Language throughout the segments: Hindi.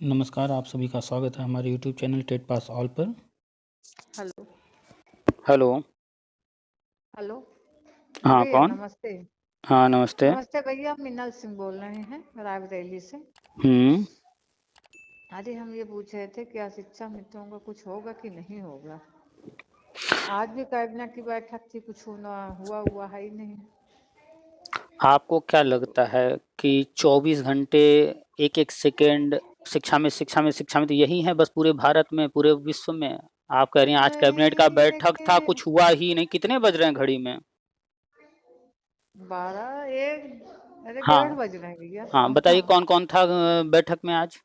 नमस्कार, आप सभी का स्वागत है हमारे YouTube channel TET pass all पर। हेलो। हेलो। हेलो। हाँ, भैया कौन? नमस्ते। हाँ, नमस्ते। नमस्ते भैया, मिन्नल सिंह बोल रहे हैं रायबरेली से। हुँ। अरे हम ये पूछ रहे थे क्या शिक्षा मित्रों का कुछ होगा कि नहीं होगा। आज भी कैबिनेट की बैठक थी, कुछ हुआ है ही नहीं। आपको क्या लगता है कि 24 घंटे, एक-एक सेकंड शिक्षा में तो यही है बस पूरे भारत में, पूरे विश्व में? आप कह रही हैं आज कैबिनेट का नहीं बैठक था, लेकिन कुछ हुआ ही नहीं। कितने बज रहे हैं घड़ी में? 12 1 अरे हाँ, 1:30 बज रहे हैं भैया। हाँ, बताइए हाँ, कौन-कौन था बैठक में आज?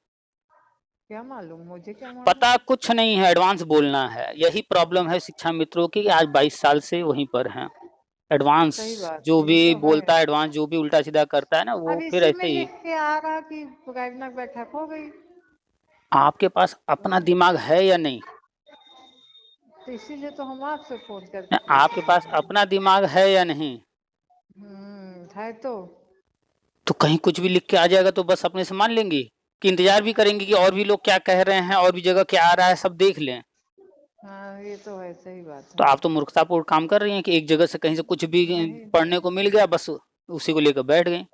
क्या मालूम, मुझे क्या मालूम। पता कुछ नहीं है, एडवांस बोलना है। यही प्रॉब्लम है शिक्षा मित्रों की, आज 22 साल से वहीं पर हैं। एडवांस सही बात जो है, ये भी तो है। बोलता है, एडवांस जो भी उल्टा-सीधा करता है ना, अब वो फिर इसी में ऐसे ही। लिख के आ रहा कि कैबिनेट बैठक हो गई। आपके पास अपना दिमाग है या नहीं? तो इसीलिए तो हम आपसे फोन करके पूछ आपके रहे पास हैं। अपना दिमाग है या नहीं? है तो। तो कहीं कुछ भी लिख के आ जाएगा तो बस अपने से मान लेंगी? कि इंतज़ार भी करेंगी कि और भी लोग क्या कह रहे हैं और भी जगह क्या आ रहा है, सब देख लें? हाँ, ये तो है, सही बात तो है। आप तो मूर्खतापूर्ण काम कर रही हैं कि एक जगह से कहीं से कुछ भी नहीं पढ़ने को नहीं। मिल गया, बस उसी को लेकर बैठ गईं।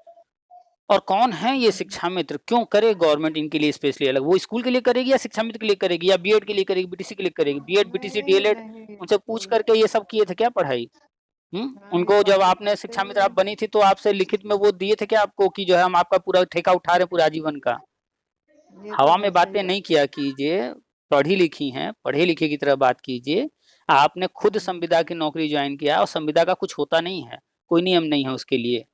और कौन है ये हम्म, शिक्षा मित्र? क्यों करे गवर्नमेंट इनके लिए स्पेशली अलग? वो स्कूल के लिए करेगी या शिक्षा मित्र के लिए करेगी या बीएड के लिए करेगी, बीटीसी के लिए करेगी? बीएड, बीटीसी, नहीं डीएलएड नहीं, उनसे पूछ स्कूल। करके ये सब किए थे क्या पढ़ाई? हाँ, ये उनको बात जब तो आपने बात शिक्षा सही मित्र है। आप बनी थी तो आपसे लिखित में वो दिए थे क्या आपको कि जो है हम आपका पूरा ठेका उठा रहे हैं पूरा आजीवन का? ये तो हवा है, में सही बातें बात नहीं है। किया कीजिए, पढ़ी-लिखी हैं, पढ़े-लिखे की तरह बात कीजिए। आपने खुद हम्म संविदा की नौकरी जॉइन किया और संविदा का कुछ होता नहीं है, कोई नियम नहीं है उसके लिए।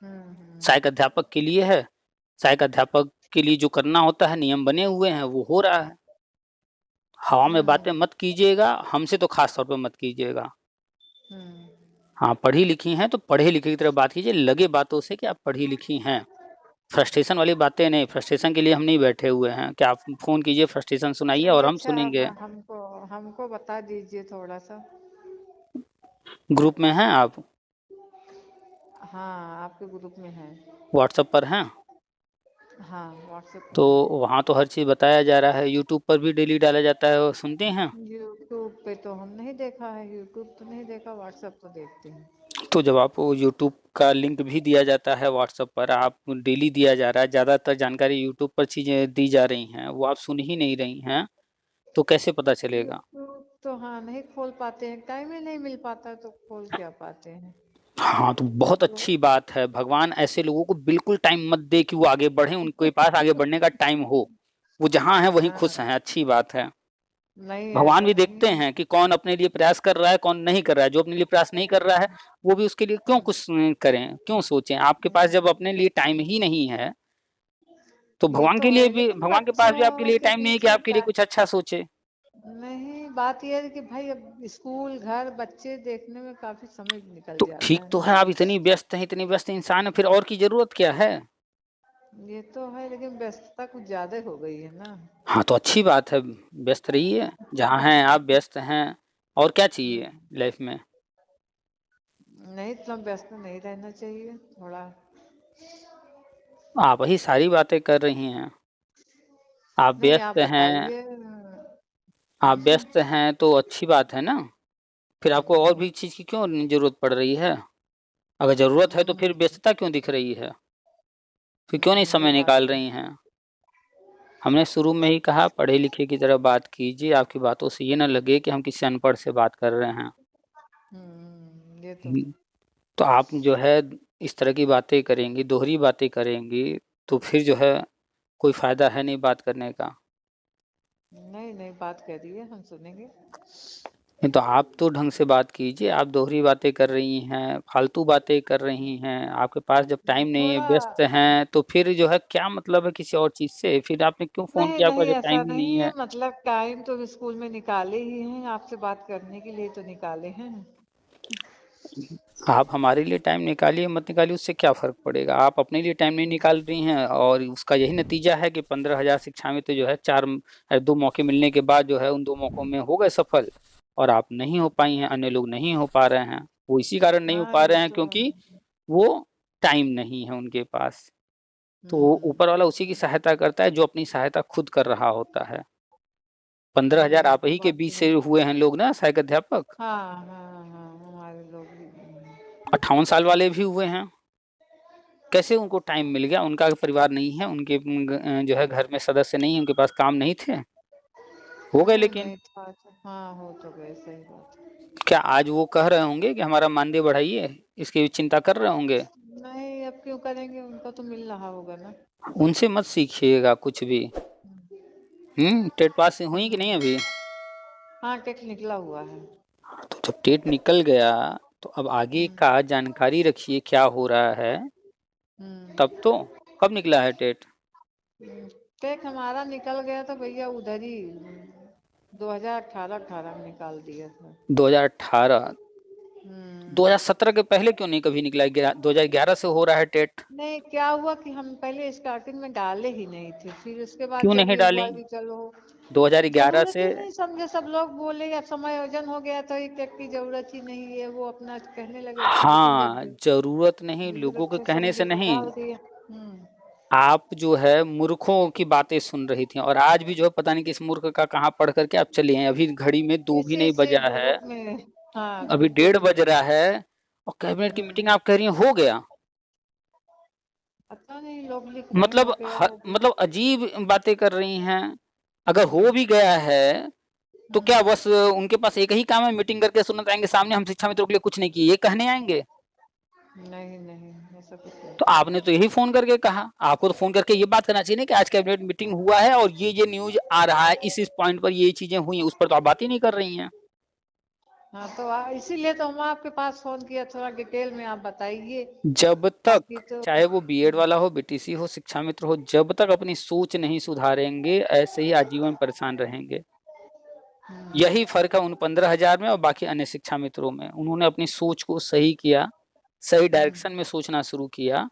हम्म। सहायक अध्यापक के लिए है, सहायक अध्यापक के लिए जो करना होता है नियम बने हुए हैं, वो हो रहा है। हवा में बातें हम्म मत कीजिएगा, हमसे तो ख़ास तौर पे मत कीजिएगा। हम्म। हाँ, पढ़ी-लिखी हैं तो पढ़े-लिखे की तरह बात कीजिए, लगे बातों से कि आप पढ़ी-लिखी हैं। फ्रस्ट्रेशन वाली बातें नहीं, फ्रस्ट्रेशन के लिए हम नहीं बैठे हुए हैं कि आप फ़ोन कीजिए, फ्रस्ट्रेशन सुनाइए और चलिए, हम अच्छा आप सुनेंगे। हमको हमको बता दीजिए थोड़ा सा। ग्रुप में हैं आप? हाँ, आपके ग्रुप में है। व्हाट्सएप पर हैं? हाँ, व्हाट्सएप पे तो है। वहाँ तो हर चीज़ बताया जा रहा है, यूट्यूब पर भी डेली डाला जाता है, वो सुनती हैं? यूट्यूब पे तो हम नहीं देखा है, यूट्यूब तो नहीं देखा, व्हाट्सएप तो देखते हैं। तो जब आपको यूट्यूब का लिंक भी दिया जाता है व्हाट्सएप पर, आप डेली दिया जा रहा है, ज़्यादातर जानकारी यूट्यूब पर चीज़ें दी जा रही हैं, वो आप सुन ही नहीं रही हैं, तो कैसे पता चलेगा? यूट्यूब तो हाँ नहीं खोल पाते हैं, टाइम ही नहीं मिल पाता तो खोल क्या पाते हैं। हाँ, तो बहुत तो अच्छी बात है, भगवान ऐसे लोगों को बिल्कुल टाइम मत दे कि वो आगे बढ़ें, उनके पास आगे बढ़ने का टाइम हो। वो जहाँ हैं वहीं खुश हाँ, हैं, अच्छी बात है। नहीं भगवान ऐसा भी नहीं देखते है। हैं कि कौन अपने लिए प्रयास कर रहा है, कौन नहीं कर रहा है। जो अपने लिए प्रयास नहीं कर रहा है, वो भी उसके लिए क्यों कुछ करें, क्यों सोचें? आपके पास जब अपने लिए टाइम ही नहीं है, तो ये भगवान तो के लिए है, भी लेकिन भगवान के पास भी आपके बच्चों लिए के टाइम नहीं है बीच कि में आपके लिए कुछ अच्छा सोचे। नहीं, बात यह है कि भाई अब स्कूल घर बच्चे देखने में काफी समय निकल तो जाता ठीक है तो ना। है, आप इतनी व्यस्त इंसान हैं, फिर और की ज़रूरत क्या है? ये तो है, लेकिन व्यस्तता कुछ ज्यादा हो गई है ना। हाँ, तो अच्छी बात है, व्यस्त रहिए, जहाँ हैं आप व्यस्त हैं, और क्या चाहिए हम्म, लाइफ़ में? नहीं इतना व्यस्त नहीं रहना चाहिए थोड़ा। आप ही सारी बातें कर रही हैं। आप नहीं, आप व्यस्त हैं बताइए। आप व्यस्त हैं तो अच्छी बात है ना, फिर आपको और हम्म, भी चीज़ की क्यों ज़रूरत पड़ रही है? अगर ज़रूरत है तो फिर व्यस्तता क्यों दिख रही है? फिर क्यों नहीं ये समय बात निकाल तो रही हैं? हमने शुरू में ही कहा पढ़े-लिखे की तरह बात कीजिए, आपकी बातों से ये ना लगे कि हम किसी अनपढ़ से बात कर रहे हैं। ये तो हुँ, है। तो आप जो है इस तरह की बातें करेंगी, दोहरी बातें करेंगी, तो फिर जो है कोई फ़ायदा है नहीं बात करने का। नहीं नहीं, बात करिए, हम सुनेंगे। नहीं तो आप तो ढंग से बात कीजिए, आप दोहरी बातें कर रही हैं, फालतू बातें कर रही हैं, आपके पास जब टाइम नहीं है, थोड़ा व्यस्त हैं, तो फिर जो है क्या मतलब है किसी और चीज़ से? फिर आपने क्यों फ़ोन नहीं किया आपका नहीं, जब ऐसा टाइम ही नहीं नहीं है, है? मतलब टाइम तो स्कूल में निकाले ही हैं, आपसे बात करने के लिए तो निकाले हैं। आप हमारे लिए टाइम निकालिए, मत निकालिए, उससे क्या फ़र्क पड़ेगा? आप अपने लिए टाइम नहीं निकाल रही हैं और उसका यही नतीजा है कि 15,000 शिक्षामित्र जो है 2 मौके मिलने के बाद जो है उन 2 मौकों में हो गए सफल और आप नहीं हो पाई हैं, अन्य लोग नहीं हो पा रहे हैं। वो इसी कारण नहीं हो हाँ, पा ये रहे हैं तो क्योंकि वो टाइम नहीं है उनके पास। तो ऊपर वाला उसी की सहायता करता है जो अपनी सहायता खुद कर रहा होता है। 15,000 आप ही के बात बीच तो से है। हुए हैं लोग ना, सहायक अध्यापक। हाँ हाँ हाँ, हमारे लोग भी 58 साल वाले भी हुए हैं। कैसे उनको टाइम मिल गया? उनका परिवार नहीं है, उनके जो है घर में सदस्य नहीं है, उनके पास काम नहीं थे, हो गए। लेकिन नहीं था तो हाँ, हो तो गए, सही बात है। क्या आज वो कह रहे होंगे कि हमारा मानदेय बढ़ाइए, इसकी चिंता कर रहे होंगे? नहीं, अब क्यों करेंगे, उनको तो मिल रहा होगा ना। उनसे मत सीखिएगा कुछ भी। टेट पास हुई कि नहीं हम्म, अभी? हाँ, टेट निकला हुआ है। तो जब टेट निकल गया तो अब आगे हम्म का जानकारी रखिए क्या हो रहा है। हम्म तब तो कब निकला है टेट? टेट हमारा निकल गया तो भैया उधर ही 2018 में निकाल दिया था। 2018? हम्म 2017 के पहले क्यों नहीं कभी निकला? 2011 से हो रहा है टेट। नहीं, क्या हुआ कि हम पहले स्टार्टिंग में डाले ही नहीं थे, फिर उसके बाद क्यों जब नहीं ये डाली? हुआ कि चलो, 2011 जरूरत से? ही नहीं समझे सब लोग, बोले या समायोजन हो गया तो एक टेट की जरूरत ही नहीं है, वो अपना कहने लगे लेकिन जब हाँ, जरूरत नहीं लोगों के अच्छे कहने से समझे तो नहीं, डाल दिए। आप जो है मूर्खों की बातें सुन रही थी, और आज भी जो है पता नहीं किस मूर्ख का कहाँ पढ़ करके आप चले हैं। अभी घड़ी में 2 भी इसी नहीं से बजा है, ग्रुप में, हाँ, अभी ग्रुप 1:30 में बज बता। रहा है और कैबिनेट की मीटिंग हम्म आप कह रही हैं हो गया। पता नहीं लोग लिख रहे हैं मतलब हो गया हो गया। मतलब अजीब बातें कर रही हैं। अगर हो हम्म भी गया है तो क्या हम्म बस उनके पास एक ही काम है, मीटिंग करके सुनने आएंगे सामने, हम शिक्षा मित्रों के लिए कुछ नहीं किए, ये कहने आएंगे? नहीं नहीं, ऐसा कुछ तो नहीं। आपने तो यही फोन करके कहा, आपको तो फोन करके ये बात करना चाहिए ना कि आज कैबिनेट मीटिंग हुआ है और ये न्यूज आ रहा है, इस पॉइंट पर ये चीजें हुई, उस पर तो आप बात ही नहीं कर रही हैं। हाँ, तो इसीलिए तो हम आपके पास फोन किया, थोड़ा डिटेल में आप बताइए। जब तक, बाकी तो चाहे वो बीएड वाला हो, बीटीसी हो, शिक्षा मित्र हो, जब तक अपनी सोच नहीं सुधारेंगे ऐसे ही आजीवन परेशान रहेंगे। यही फर्क है उन 15,000 में और बाकी अन्य शिक्षा मित्रों में। उन्होंने अपनी सोच को सही किया, सही हम्म डायरेक्शन में सोचना शुरू किया,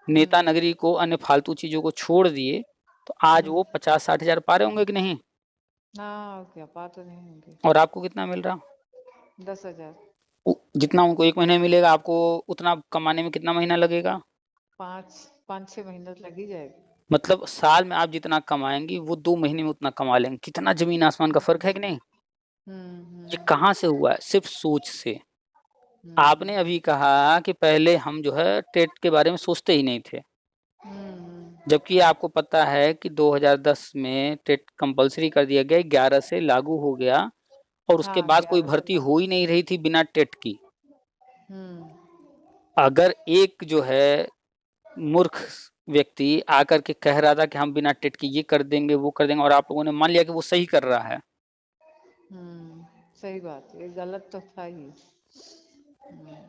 नेता हम्म नगरी को, अन्य फालतू चीजों को छोड़ दिए, तो आज हम्म वो 50-60 हजार पा रहे होंगे कि नहीं? हाँ, क्या बात तो नहीं होंगे। और आपको कितना मिल रहा? 10,000। जितना उनको एक महीने में मिलेगा, आपको उतना कमाने में कितना महीना लगेगा? पाँच 5-6 महीना तो लग ही जाएगा। मतलब साल में आप जितना कमाएंगी वो 2 महीने में उतना कमा लेंगे। कितना जमीन आसमान का फर्क है कि नहीं? ये हम्म कहाँ से हुआ है? सिर्फ सोच से। आपने हम्म अभी कहा कि पहले हम जो है टेट के बारे में सोचते ही नहीं थे, हम्म जबकि आपको पता है कि 2010 में टेट कंपलसरी कर दिया गया, 11 से लागू हो गया, और उसके हाँ, बाद कोई 11 से भर्ती लग। हो ही नहीं रही थी बिना टेट की। हम्म अगर एक जो है मूर्ख व्यक्ति आकर के कह रहा था कि हम बिना टेट के ये कर देंगे वो कर देंगे, और आप लोगों ने मान लिया कि वो सही कर रहा है, सही बात है, गलत तो था ही।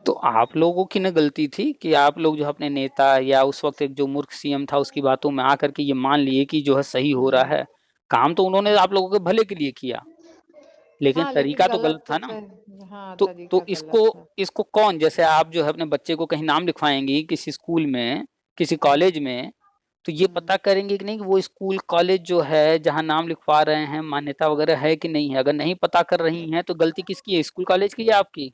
तो आप लोगों की न गलती थी कि आप लोग जो अपने नेता या उस वक्त एक जो मूर्ख सीएम था उसकी बातों में आकर के ये मान लिए कि जो है सही हो रहा हम्म है। काम तो उन्होंने आप लोगों के भले के लिए किया, लेकिन हाँ, लेकिन तरीका तो गलत गलत तो था ना। सही, हाँ, तो तरीका इसको गलत था। इसको कौन, जैसे आप जो है अपने बच्चे को कहीं नाम लिखवाएंगी किसी स्कूल में, किसी कॉलेज में, तो ये हम्म पता करेंगे कि नहीं कि वो स्कूल कॉलेज जो है जहाँ नाम लिखवा रहे हैं मान्यता वगैरह है कि नहीं है। अगर नहीं पता कर रही हैं तो गलती किसकी है, स्कूल कॉलेज की या आपकी?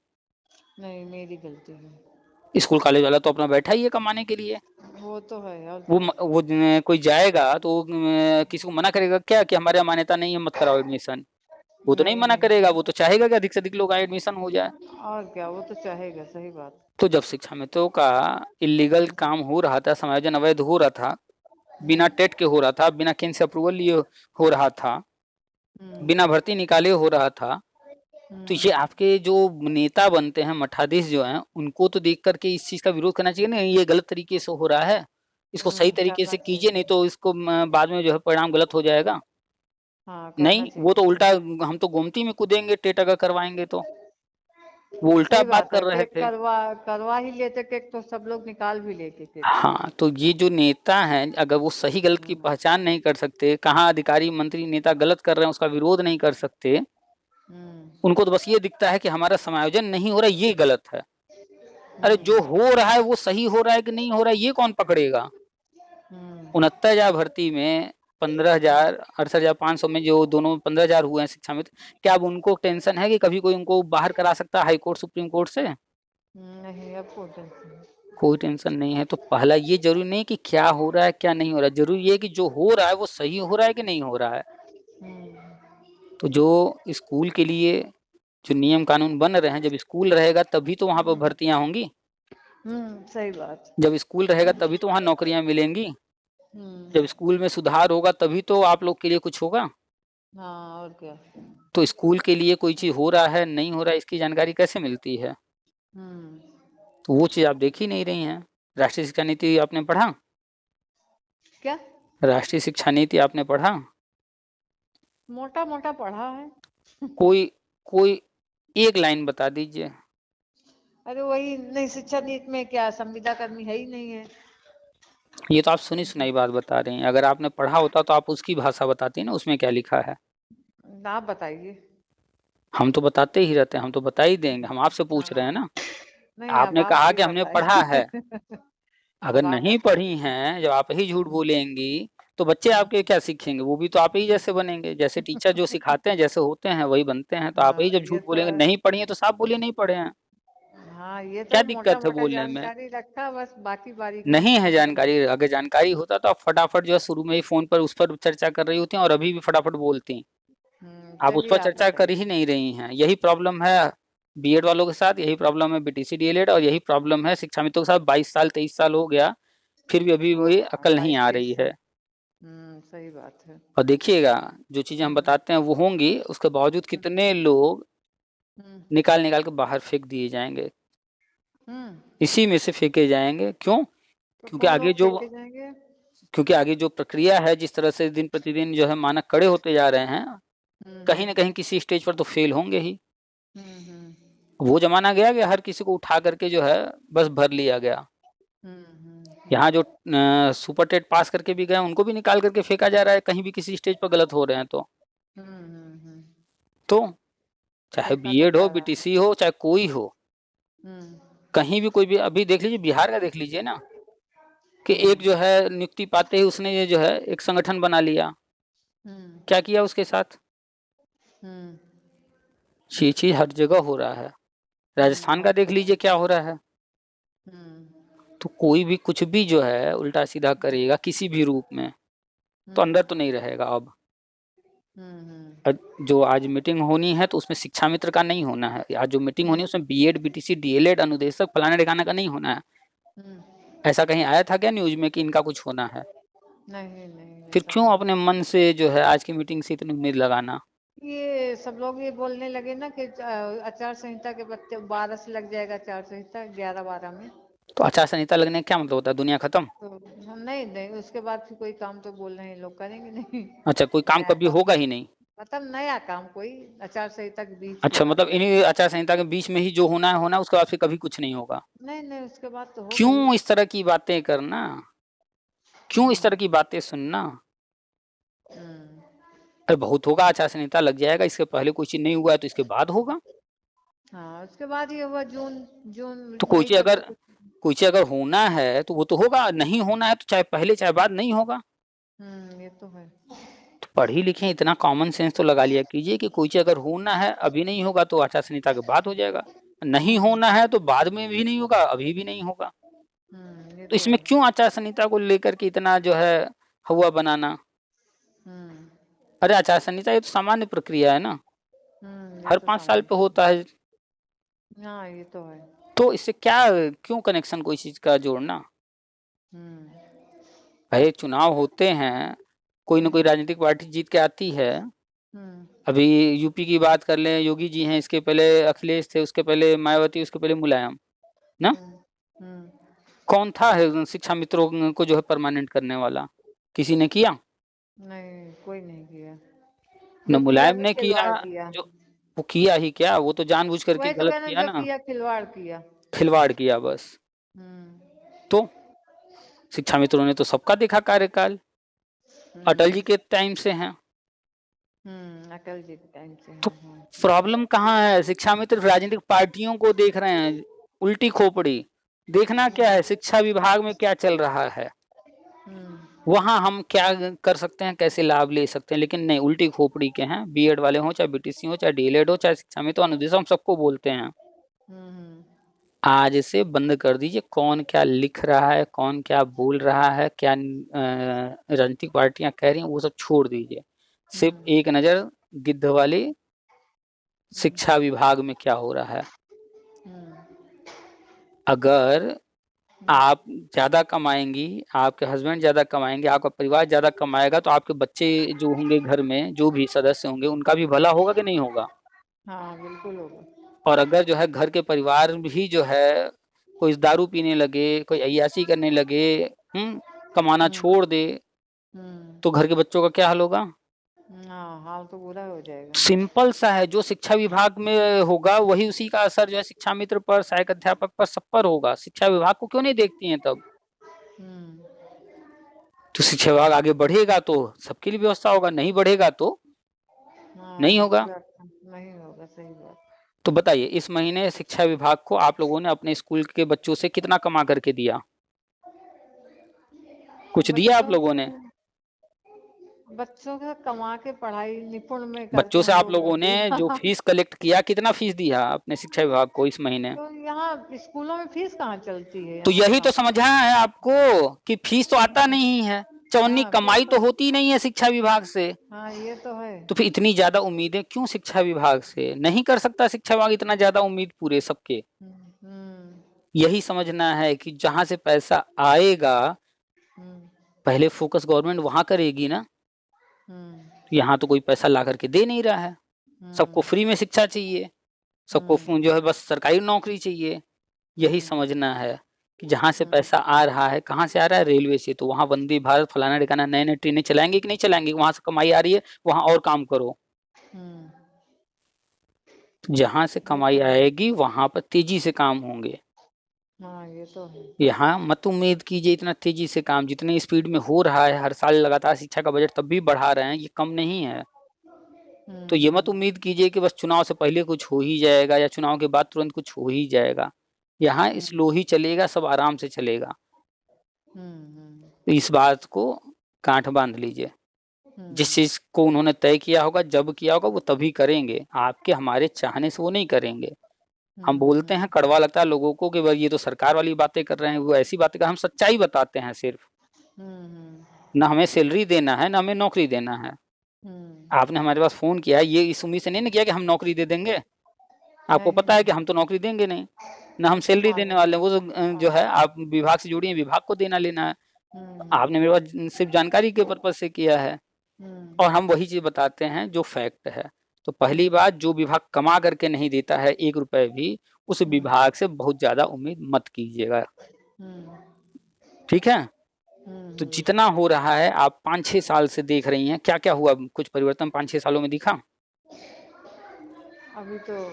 नहीं, मेरी गलती है। स्कूल कॉलेज वाला तो अपना बैठा ही है कमाने के लिए। वो तो है, और वो क्या। कोई जाएगा तो किसी को मना करेगा क्या कि हमारे यहाँ मान्यता नहीं है, मत कराओ एडमिशन? वो तो नहीं नहीं मना नहीं, करेगा, वो तो चाहेगा कि अधिक से अधिक लोग आए, एडमिशन हो जाए। और क्या, वो तो चाहेगा, सही बात। तो जब शिक्षा मित्रों का इलीगल काम हो रहा था, समायोजन अवैध हो रहा था, बिना हम्म टेट के हो रहा था, बिना केंद्र से अप्रूवल लिए हो रहा था, हम्म बिना भर्ती निकाले हो रहा था, तो ये हम्म आपके जो नेता बनते हैं, मठाधीश जो हैं, उनको तो देख करके इस चीज का विरोध करना चाहिए ना, ये गलत तरीके से हो रहा है, इसको सही तरीके करना से कीजिए, नहीं चाहिए। तो इसको बाद में जो है परिणाम गलत हो जाएगा। हाँ, नहीं, करना वो तो चाहिए उल्टा, सही। हम तो गोमती में कूदेंगे टेट अगर करवाएंगे तो। वो उल्टा सही बात बात कर है, रहे केक थे। करवा करवा ही लेते, केक तो सब लोग निकाल भी लेते केक तो। हाँ, तो ये जो नेता हैं अगर वो सही गलत की हम्म पहचान नहीं कर सकते, कहाँ अधिकारी मंत्री नेता गलत कर रहे हैं उसका विरोध नहीं कर सकते, हम्म उनको तो बस ये दिखता है कि हमारा समायोजन नहीं हो रहा है, ये गलत है। अरे जो हम्म हो रहा है वो सही हो रहा है कि नहीं हो रहा है, ये कौन पकड़ेगा? हम्म 69,000 भर्ती में 15,000, 68,500 में जो दोनों 15,000 हुए हैं शिक्षा मित्र, क्या अब उनको टेंशन है कि कभी कोई उनको बाहर करा सकता है हाई कोर्ट सुप्रीम कोर्ट से? नहीं, अब कौन टेंशन है। कोई टेंशन नहीं है। तो पहला ये जरूरी नहीं कि क्या हो रहा है क्या नहीं हो रहा है, जरूरी ये है कि जो हो रहा है वो सही हो रहा है कि नहीं हो रहा है। तो जो स्कूल के लिए जो नियम कानून बन रहे हैं, जब स्कूल रहेगा तभी तो वहां पर भर्तियां होंगी। सही बात। जब स्कूल रहेगा तभी तो वहां नौकरियां मिलेंगी। जब स्कूल में सुधार होगा तभी तो आप लोग के लिए कुछ होगा। हाँ, और क्या। तो स्कूल के लिए कोई चीज हो रहा है नहीं हो रहा है इसकी जानकारी कैसे मिलती है। तो वो चीज आप देख ही नहीं रही हैं। राष्ट्रीय शिक्षा नीति आपने पढ़ा? क्या? राष्ट्रीय शिक्षा नीति आपने पढ़ा? मोटा मोटा पढ़ा है। कोई कोई एक लाइन बता दीजिए। अरे वही नहीं, शिक्षा नीति में क्या संविदा कर्मी है ही नहीं है। ये तो आप सुनी सुनाई बात बता रही हैं, अगर आपने पढ़ा होता तो आप उसकी भाषा बताती ना, उसमें क्या लिखा है। आप बताइए। हम तो बताते ही रहते हैं, हम तो बता ही देंगे, हम आपसे पूछ रहे हाँ, हैं ना। नहीं अब आपने आप कहा ये कि हमने पढ़ा है। बताइए। अगर अब आप नहीं पढ़ी बताइए। हैं, जब आप ही झूठ बोलेंगी तो बच्चे आपके क्या सीखेंगे, वो भी तो आप ही जैसे बनेंगे। जैसे टीचर जो सिखाते हैं जैसे होते हैं वही बनते हैं। तो आप ही हाँ, जब ये झूठ तो बोलेंगे है। नहीं पढ़ी है तो साफ बोलिए नहीं पढ़े हैं। हाँ, ये क्या तो मोटा दिक्कत है मोटा बोलने में। जानकारी रखा, बस बाकी बारीकी नहीं नहीं है पता। जानकारी, अगर जानकारी होता तो आप फटाफट जो है शुरू में ही फोन पर उस पर चर्चा कर रही होती हैं और अभी भी फटाफट बोलती। आप उस चलिए पर आप चर्चा कर बताइए। ही नहीं रही हैं। यही प्रॉब्लम है बीएड वालों के साथ, यही प्रॉब्लम है बीटीसी डीएलएड, और यही प्रॉब्लम है शिक्षा मित्रों के साथ। 22 साल 23 साल हो गया फिर भी अभी वही हाँ, अकल नहीं बाईस आ तेईस रही साल है। सही बात है। और देखिएगा जो चीजें हम बताते हैं वो होंगी, उसके बावजूद हम्म कितने लोग हम्म निकाल निकाल के बाहर फेंक दिए जाएंगे। हम्म, इसी में से फेंके जाएंगे क्यों? तो क्योंकि कौन आगे लोग जो फेंके जाएंगे? क्योंकि आगे जो प्रक्रिया है, जिस तरह से दिन प्रतिदिन जो है मानक कड़े होते जा रहे हैं, कहीं ना हम्म कहीं किसी स्टेज पर तो फेल होंगे ही। हम्म हम्म वो जमाना गया कि हर किसी को उठा करके जो है बस भर लिया गया। यहाँ जो सुपर टेट पास करके भी गए उनको भी निकाल करके फेंका जा रहा है, कहीं भी किसी स्टेज पर गलत हो रहे हैं तो। हम्म, तो चाहे फेंका तो बीएड हो जा रहा है। बीटीसी हो चाहे कोई हो, हम्म कहीं भी कोई भी, अभी देख लीजिए बिहार का देख लीजिए ना, कि एक हम्म जो है नियुक्ति पाते ही उसने ये जो है एक संगठन बना लिया। हम्म क्या किया उसके साथ? हम्म ये चीज हर जगह हो रहा है। राजस्थान का हर देख जगह। लीजिए क्या हो रहा है। हम्म तो कोई भी कुछ भी जो है उल्टा सीधा करेगा किसी भी रूप में, तो हम्म अंदर तो नहीं रहेगा अब। हम्म जो आज मीटिंग होनी है तो उसमें शिक्षा मित्र का नहीं होना है। आज जो मीटिंग होनी है उसमें बीएड बीटीसी डीएलएड अनुदेशक फलाने ठिकाने का नहीं होना है। हम्म, ऐसा कहीं आया था क्या न्यूज में कि इनका कुछ होना है? नहीं नहीं, फिर ऐसा क्यों नहीं। अपने मन से जो है आज की मीटिंग से इतनी उम्मीद लगाना। ये सब लोग ये बोलने लगे ना कि आचार संहिता के बच्चे 12 से लग जाएगा, आचार संहिता 11-12 में। तो आचार संहिता लगने का क्या मतलब होता है, दुनिया खत्म? तो हम नहीं नहीं, उसके बाद फिर कोई काम तो बोल रहे हैं लोग करेंगे नहीं। अच्छा, कोई काम नया कभी काम, होगा ही नहीं? मतलब नया काम कोई आचार संहिता के बीच के अच्छा, बाद। मतलब इन्हीं आचार संहिता के बीच में ही जो होना है होना है, उसके बाद फिर कभी कुछ नहीं होगा? नहीं नहीं, उसके बाद तो होगा ही। क्यों इस तरह की बातें करना, क्यों इस तरह हम्म की बातें सुनना। हम्म अरे बहुत होगा, आचार संहिता लग जाएगा, इसके पहले कोई चीज नहीं हुआ है तो इसके बाद होगा। हाँ, उसके बाद ये हुआ जून, जून तो मई तक तो कुछ। कोई चीज अगर होना है तो वो तो होगा, नहीं होना है तो चाहे पहले चाहे बाद नहीं होगा। ये तो है। तो पढ़ी लिखे इतना कॉमन सेंस तो लगा लिया कीजिए कि कोई चीज अगर होना है अभी नहीं होगा तो आचार संहिता के बाद हो जाएगा, नहीं हम्म होना है तो बाद में भी नहीं होगा अभी भी नहीं होगा। ये तो तो इसमें है। क्यों आचार संहिता को लेकर के इतना जो है हवा बनाना। हम्म अरे आचार संहिता ये तो सामान्य प्रक्रिया है ना, ये हर तो 5 साल सामान। पे होता है। हाँ, ये तो है। तो इससे क्या, क्यों कनेक्शन कोई चीज का जोड़ना। हम्म भाई चुनाव होते हैं, कोई ना कोई हम्म राजनीतिक पार्टी जीत के आती है। हम्म अभी यूपी की बात कर लें, योगी जी हैं, इसके पहले अखिलेश थे, उसके पहले मायावती, उसके पहले मुलायम ना। हम्म हम्म कौन था है शिक्षा मित्रों को जो है परमानेंट करने वाला, किसी ने किया? नहीं, कोई नहीं किया। न जो किया मुलायम भी ने किया, खिलवाड़ किया। जो वो किया ही क्या, वो तो जानबूझ करके वही तो गलत कहना, किया जो ना, किया खिलवाड़ किया। खिलवाड़ किया बस। हम्म तो शिक्षा मित्रों ने तो सबका देखा कार्यकाल, अटल जी हम्म के टाइम से हैं। अटल जी के टाइम से तो है, हाँ। प्रॉब्लम कहाँ है, शिक्षा मित्र राजनीतिक पार्टियों को देख रहे हैं उल्टी खोपड़ी। देखना क्या है, शिक्षा विभाग में क्या चल रहा है, हम्म वहां हम क्या कर सकते हैं, कैसे लाभ ले सकते हैं। लेकिन नहीं, उल्टी खोपड़ी के हैं, बीएड वाले हो चाहे बीटीसी हो चाहे डीएलएड हो चाहे शिक्षा मित्र अनुदेशक, हम सबको बोलते हैं हम्म आज से बंद कर दीजिए, कौन क्या लिख रहा है, कौन क्या बोल रहा है, क्या राजनीतिक पार्टियां कह रही हैं, वो सब छोड़ दीजिए। सिर्फ एक नज़र गिद्ध वाली शिक्षा विभाग में क्या हो रहा है। अगर आप ज्यादा कमाएंगी, आपके हस्बैंड ज्यादा कमाएंगे, आपका परिवार ज्यादा कमाएगा, तो आपके बच्चे जो होंगे घर में, जो भी सदस्य होंगे, उनका भी भला होगा कि नहीं होगा। हाँ बिल्कुल होगा। और अगर जो है घर के परिवार भी जो है कोई दारू पीने लगे, कोई अय्याशी करने लगे, कमाना छोड़ दे, तो घर के बच्चों का क्या हाल होगा। हाँ हाल तो बुरा हो जाएगा। सिंपल सा है, जो शिक्षा विभाग में होगा वही उसी का असर जो है शिक्षा मित्र पर, सहायक अध्यापक पर, सब पर होगा। शिक्षा विभाग को क्यों नहीं देखती हैं तब। तो शिक्षा विभाग आगे बढ़ेगा तो सबके लिए व्यवस्था होगा, नहीं बढ़ेगा तो नहीं होगा। नहीं होगा, सही बात। तो बताइए, इस महीने शिक्षा विभाग को आप लोगों ने अपने स्कूल के बच्चों से कितना कमा करके दिया, कुछ दिया आप लोगों ने। बच्चों का कमा के पढ़ाई निपुण में करके बच्चों से हम आप लोग लोगों ने जो फीस कलेक्ट किया, कितना फीस दिया अपने शिक्षा विभाग को इस महीने। तो यहाँ स्कूलों में फीस कहाँ चलती है। तो यही तो समझाना है आपको कि फीस तो आता नहीं है, चौनी कमाई तो होती नहीं है शिक्षा विभाग से। हाँ ये तो है। तो फिर इतनी ज्यादा उम्मीदें क्यों शिक्षा विभाग से, नहीं कर सकता शिक्षा विभाग इतना ज्यादा उम्मीद पूरे सबके। यही समझना है कि जहां से पैसा आएगा पहले फोकस गवर्नमेंट वहां करेगी ना। यहाँ तो कोई पैसा ला करके दे नहीं रहा है, सबको फ्री में शिक्षा चाहिए, सबको जो है बस सरकारी नौकरी चाहिए। यही समझना है कि जहाँ से पैसा आ रहा है, कहाँ से आ रहा है, रेलवे से, तो वहाँ वंदे भारत फलाना ठिकाना नए नए ट्रेनें चलाएंगे कि नहीं चलाएंगे, वहां से कमाई आ रही है, वहां और काम करो। जहां से कमाई आएगी वहां पर तेजी से काम होंगे। हाँ ये तो है। यहाँ मत उम्मीद कीजिए इतना तेजी से काम, जितने स्पीड में हो रहा है हर साल लगातार शिक्षा का बजट तब भी बढ़ा रहे हैं, ये कम नहीं है। तो ये मत उम्मीद कीजिए कि बस चुनाव से पहले कुछ हो ही जाएगा या चुनाव के बाद तुरंत कुछ हो ही जाएगा। यहाँ स्लो ही चलेगा, सब आराम से चलेगा। तो इस बात को गांठ बांध लीजिए। जिस चीज को उन्होंने तय किया होगा, जब किया होगा, वो तभी करेंगे, आपके हमारे चाहने से वो नहीं करेंगे। हम बोलते हैं, कड़वा लगता है लोगों को कि भाई ये तो सरकार वाली बातें कर रहे हैं, वो ऐसी बातें कर, हम सच्चाई बताते हैं सिर्फ। ना हमें सैलरी देना है, ना हमें नौकरी देना है। आपने हमारे पास फोन किया है ये इस उम्मीद से नहीं किया कि हम नौकरी दे देंगे। आपको पता है कि हम तो नौकरी देंगे नहीं, ना हम सैलरी देने वाले। वो जो है आप विभाग से जुड़ी हैं, विभाग को देना लेना है। आपने मेरे पास सिर्फ जानकारी के पर्पज से किया है, और हम वही चीज बताते हैं जो फैक्ट है। तो पहली बात, जो विभाग कमा करके नहीं देता है 1 रुपए भी, उस विभाग से बहुत ज्यादा उम्मीद मत कीजिएगा, ठीक है। तो जितना हो रहा है, आप 5-6 साल से देख रही हैं, क्या क्या हुआ, कुछ परिवर्तन 5-6 सालों में दिखा। अभी तो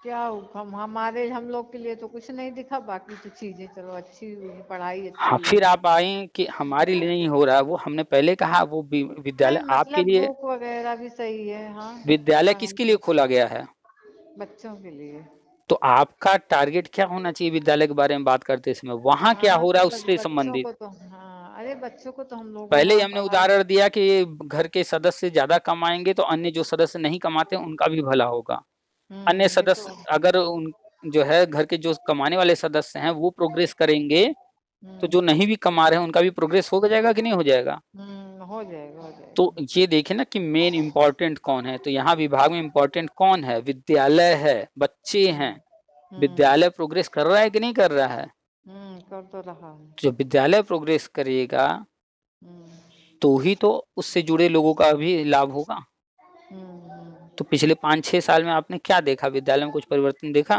क्या हम लोग के लिए तो कुछ नहीं दिखा, बाकी तो चीजें चलो अच्छी हुई, पढ़ाई अच्छी। हाँ, फिर आप आए कि हमारे लिए नहीं हो रहा, वो हमने पहले कहा, वो विद्यालय आपके लिए, बुक वगैरह भी सही है। हाँ, विद्यालय किसके लिए खोला गया है, बच्चों के लिए। तो आपका टारगेट क्या होना चाहिए विद्यालय के बारे में बात करते समय, वहाँ क्या हो रहा है उससे संबंधित। अरे बच्चों को तो हम लोग पहले ही हमने उदाहरण दिया कि घर के सदस्य ज्यादा कमाएंगे तो अन्य जो सदस्य नहीं कमाते उनका भी भला होगा। अन्य सदस्य अगर उन जो है घर के जो कमाने वाले सदस्य हैं वो प्रोग्रेस करेंगे, तो जो नहीं भी कमा रहे हैं उनका भी प्रोग्रेस हो जाएगा कि नहीं हो जाएगा। हो जाएगा। तो ये देखें ना कि मेन इम्पोर्टेंट कौन है। तो यहाँ विभाग में इम्पोर्टेंट कौन है, विद्यालय है, बच्चे हैं। विद्यालय प्रोग्रेस कर रहा है कि नहीं कर रहा है। कर तो रहा है। जो विद्यालय प्रोग्रेस करेगा तो ही तो उससे जुड़े लोगों का भी लाभ होगा। तो पिछले 5-6 साल में आपने क्या देखा, विद्यालय में कुछ परिवर्तन देखा।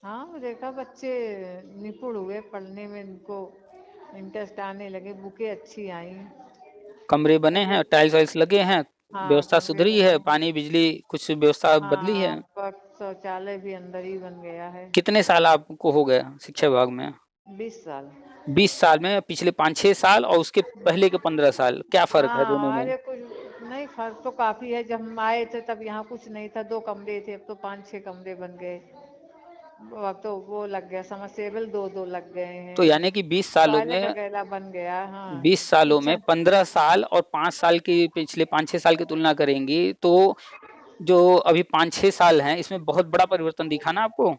हाँ देखा, बच्चे निपुण हुए पढ़ने में, इनको इंटरेस्ट आने लगे, बुकें अच्छी आई, कमरे बने हैं, टाइल्स वाइल्स लगे हैं, व्यवस्था सुधरी है, पानी बिजली कुछ व्यवस्था बदली है। शौचालय भी अंदर ही बन गया है। कितने साल आपको हो गया शिक्षा विभाग में। 20 साल। 20 साल में पिछले 5-6 साल और उसके पहले के 15 साल, क्या फर्क है दोनों में। अरे कुछ नहीं, फर्क तो काफी है। जब हम आए थे तब यहाँ कुछ नहीं था, 2 कमरे थे, अब तो 5-6 कमरे बन गए। अब तो वो लग गया, समरसेबल 2-2 लग गए हैं। तो यानी कि 20 सालों में वगैरह बन गया। हाँ, 20 सालों में 15 साल और 5 साल की, पिछले 5-6 साल की तुलना करेंगी तो जो अभी 5-6 साल हैं इसमें बहुत बड़ा परिवर्तन दिखा ना आपको।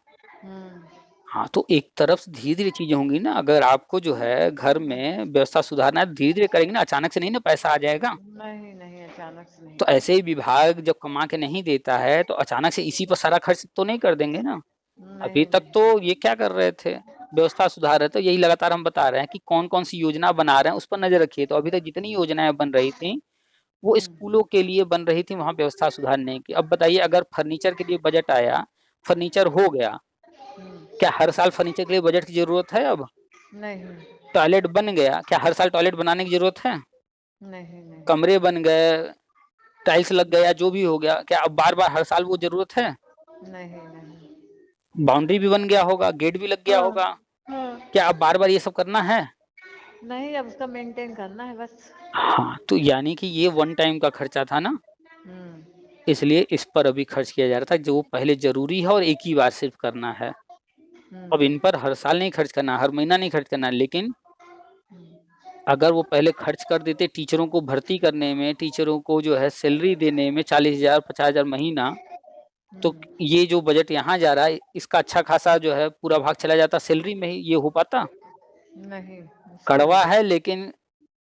हाँ, तो एक तरफ से धीरे-धीरे चीज़ें होंगी ना, अगर आपको जो है घर में व्यवस्था सुधारना है, धीरे-धीरे करेंगे ना, अचानक से नहीं ना पैसा आ जाएगा। नहीं नहीं, अचानक से नहीं तो ऐसे ही आएगा। विभाग जब कमा के नहीं देता है, तो अचानक से इसी पर सारा खर्च तो नहीं कर देंगे ना। अभी नहीं तक नहीं। तो ये क्या कर रहे थे, व्यवस्था सुधार रहे थे, यही लगातार हम बता रहे हैं कि कौन-कौन सी योजना बना रहे हैं, उस पर नज़र रखिए। तो अभी तक जितनी योजनाएँ बन रही थी, वो हम्म स्कूलों के लिए बन रही थी, वहाँ व्यवस्था सुधारने की। अब बताइए अगर फर्नीचर के लिए बजट आया, फर्नीचर हो गया, हम्म। क्या हर साल फर्नीचर के लिए बजट की ज़रूरत है अब? नहीं टॉयलेट बन गया, क्या हर साल टॉयलेट बनाने की ज़रूरत है? नहीं नहीं। कमरे बन गए, टाइल्स लग गया, जो भी हो गया, क्या अब बार-बार हर साल वो ज़रूरत है? नहीं नहीं। बाउंड्री भी बन गया होगा, गेट भी लग गया हाँ होगा, हाँ। क्या अब बार-बार ये सब करना है? नहीं, अब उसका मेंटेन करना है बस। हाँ, तो यानी कि ये वन टाइम का खर्चा था ना, हम्म इसलिए इस पर अभी खर्च किया जा रहा था, जो पहले ज़रूरी है और एक ही बार सिर्फ़ करना है। अब इन हम्म। पर हर साल नहीं खर्च करना, हर महीना नहीं खर्च करना, लेकिन हम्म अगर वो पहले खर्च कर देते टीचरों को भर्ती करने में, टीचरों को जो है सैलरी देने में 40,000 50,000 महीना, तो हम्म। ये जो बजट यहाँ जा रहा है, इसका अच्छा खासा जो है पूरा भाग चला जाता सैलरी में ही, ये हो पाता? नहीं, मुश्किल कड़वा है। है लेकिन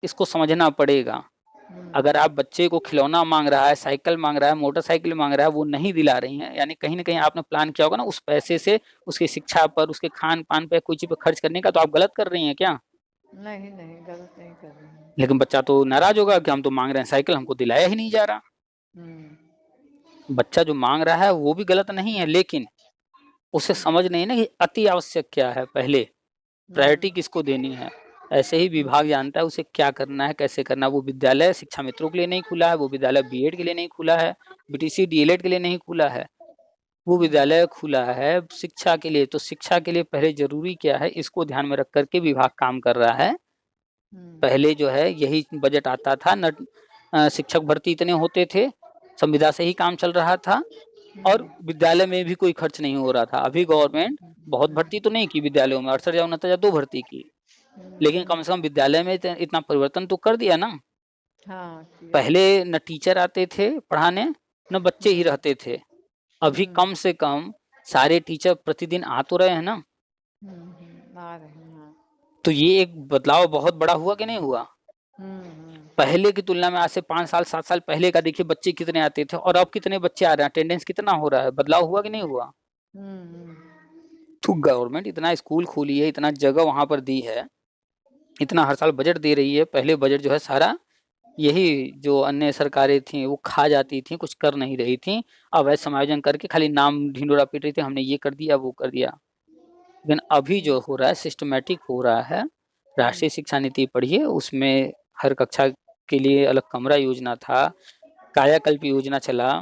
इसको समझना पड़ेगा। हम्म अगर आप बच्चे को खिलौना माँग रहा है, साइकिल माँग रहा है, मोटरसाइकिल माँग रहा है, वो नहीं दिला रही हैं, यानी कहीं न कहीं आपने प्लान किया होगा ना उस पैसे से उसकी शिक्षा पर, उसके खान-पान पे, कोई चीज़ पे खर्च करने का, तो आप गलत कर रही हैं क्या? नहीं नहीं, गलत नहीं कर रही हूँ। लेकिन बच्चा तो नाराज़ होगा कि हम तो माँग रहे हैं साइकिल, हमको दिलाया ही नहीं जा रहा। हम्म बच्चा जो माँग रहा है वो भी गलत नहीं है, लेकिन उसे हम्म समझ नहीं है ना कि अति आवश्यक क्या है पहले, हम्म प्रायोरिटी किसको देनी है। ऐसे ही विभाग हम्म जानता है उसे क्या करना है, कैसे करना है। वो विद्यालय शिक्षा मित्रों के लिए नहीं खुला है, वो विद्यालय बीएड के लिए नहीं खुला है, बीटीसी, डीएलएड के लिए नहीं खुला है। वो हम्म विद्यालय खुला है शिक्षा के लिए, तो शिक्षा के लिए पहले ज़रूरी क्या है, इसको ध्यान में रख कर के विभाग काम कर रहा है। हम्म पहले जो है यही बजट आता था, शिक्षक भर्ती इतने होते थे, संविदा से ही काम चल रहा था और विद्यालय में भी कोई खर्च नहीं हो रहा था। अभी गवर्नमेंट बहुत भर्ती तो नहीं की विद्यालयों में, 68 या 69 या 2 भर्ती की, लेकिन कम से कम विद्यालय में इतना परिवर्तन तो कर दिया ना। हाँ किया। पहले न टीचर आते थे पढ़ाने, न बच्चे ही हम्म रहते थे। अभी हम्म कम से कम सारे टीचर प्रतिदिन आ तो रहे हैं ना, आ रहे हैं हाँ। तो ये एक बदलाव बहुत बड़ा हुआ कि नहीं हुआ? हम्म। पहले की तुलना में आज से 5 साल 7 साल पहले का देखिए बच्चे कितने आते थे और अब कितने बच्चे आ रहे हैं, अटेंडेंस कितना हो रहा है, बदलाव हुआ कि नहीं हुआ? हम्म। तो गवर्नमेंट इतना स्कूल खोली है, इतना जगह वहाँ पर दी है, इतना हर साल बजट दे रही है, पहले बजट जो है सारा यही जो अन्य सरकारें थीं वो खा जाती थीं, कुछ कर नहीं रही थीं। अवैध समायोजन करके खाली नाम ढिंढोरा पीट रही थी, हमने ये कर दिया, वो कर दिया। लेकिन अभी जो हो रहा है सिस्टमैटिक हो रहा है, राष्ट्रीय शिक्षा नीति पढ़िए उसमें हर कक्षा के लिए अलग कमरा योजना था, कायाकल्प योजना चला,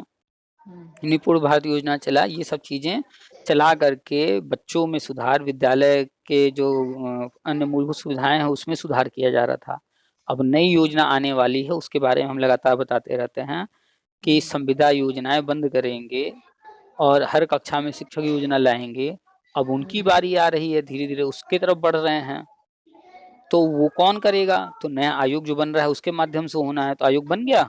निपुण भारत योजना चला, ये सब चीज़ें चला करके बच्चों में सुधार, विद्यालय के जो अन्य मूलभूत सुविधाएँ हैं उसमें सुधार किया जा रहा था। अब नई योजना आने वाली है उसके बारे में हम लगातार बताते रहते हैं कि संविदा योजनाएँ बंद करेंगे और हर कक्षा में शिक्षक योजना लाएँगे। अब उनकी बारी आ रही है, धीरे-धीरे उसके तरफ बढ़ रहे हैं। तो वो कौन करेगा? तो नया आयोग जो बन रहा है उसके माध्यम से होना है, तो आयोग बन गया।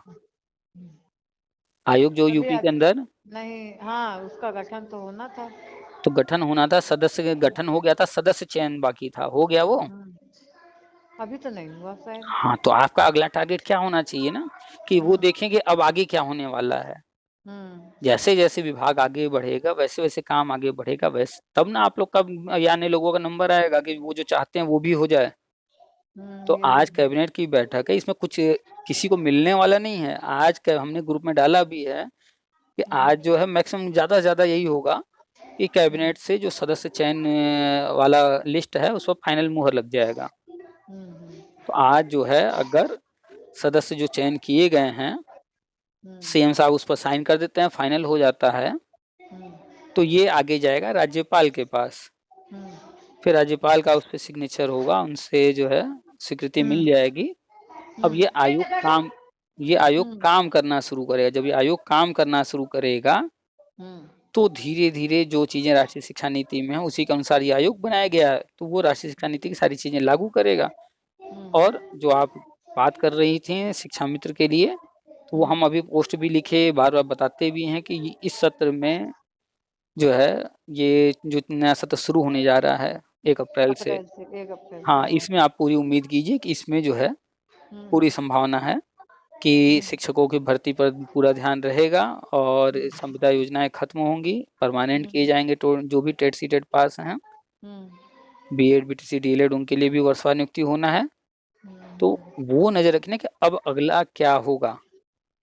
आयोग जो अभी यूपी के अंदर नहीं, हाँ उसका गठन तो होना था। तो गठन होना था, सदस्य का गठन हो गया था, सदस्य चयन बाकी था, हो गया वो? हम्म अभी तो नहीं हुआ शायद। हाँ, तो आपका अगला टारगेट क्या होना चाहिए ना कि वो हम्म देखें कि अब आगे क्या होने वाला है। हम्म जैसे-जैसे विभाग आगे बढ़ेगा, वैसे-वैसे काम आगे बढ़ेगा, तब ना आप लोग का या अन्य लोगों का नंबर आएगा कि वो जो चाहते हैं वो भी हो जाए। तो यही आज कैबिनेट की बैठक है, इसमें कुछ किसी को मिलने वाला नहीं है। आज क हमने ग्रुप में डाला भी है कि आज जो है मैक्सिमम ज़्यादा से ज़्यादा यही होगा कि कैबिनेट से जो सदस्य चयन वाला लिस्ट है, उस पर फाइनल मुहर लग जाएगा। हम्म तो आज जो है अगर सदस्य जो चयन किए गए हैं, हम्म सीएम साहब उस पर साइन कर देते हैं, फाइनल हो जाता है, हम्म तो ये आगे जाएगा राज्यपाल के पास। हम्म फिर राज्यपाल का उस पे सिग्नेचर होगा, उनसे जो है स्वीकृति मिल हम्म जाएगी। अब ये आयोग हम्म काम करना शुरू करेगा। जब ये आयोग काम करना शुरू करेगा, हम्म तो धीरे-धीरे जो चीज़ें राष्ट्रीय शिक्षा नीति में हैं, उसी के अनुसार ये आयोग बनाया गया है। तो वो राष्ट्रीय शिक्षा नीति की सारी चीज़ें लागू करेगा। और जो आप बात कर रही थीं शिक्षा मित्र के लिए, तो वो हम अभी पोस्ट भी लिखे, बार-बार बताते भी हैं कि इस सत्र में जो है ये जो नया सत्र शुरू होने जा रहा है 1 अप्रैल से। अप्रैल से 1 अप्रैल से, हाँ, हाँ। इसमें आप पूरी उम्मीद कीजिए कि इसमें जो है हम्म। पूरी संभावना है कि शिक्षकों की भर्ती पर पूरा ध्यान रहेगा और हम्म। संविदा योजनाएं खत्म होंगी, परमानेंट किए हम्म। जाएंगे। तो जो भी टेट सीटेट पास हैं, हम्म। बीएड बीटीसी डीएलएड, उनके लिए भी वर्षवार नियुक्ति होना है। तो हम्म। वो नजर रखने कि अब अगला क्या होगा।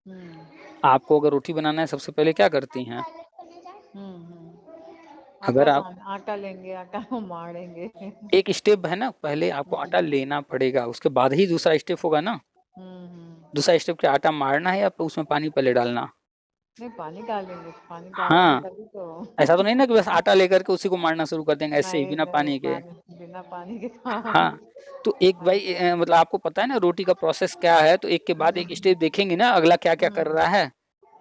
हम्म। आपको अगर रोटी बनाना है, सबसे पहले क्या करती हैं? अगर आप आटा लेंगे, आटा को मारेंगे। एक स्टेप है ना, पहले आपको आटा लेना पड़ेगा, उसके बाद ही दूसरा स्टेप होगा ना। हम्म। दूसरा स्टेप क्या, आटा मारना है या उसमें पानी पहले डालना? नहीं, पानी डालेंगे, पानी डालेंगे हाँ, तभी तो। ऐसा तो नहीं ना कि बस आटा लेकर के उसी को मारना शुरू कर देंगे ऐसे ही नहीं बिना नहीं, पानी के। पानी, बिना पानी के काम हाँ, नहीं। तो एक हाँ। भाई मतलब आपको पता है ना रोटी का प्रोसेस क्या है, तो एक के बाद एक स्टेप देखेंगे ना अगला क्या क्या कर हम्म। रहा है।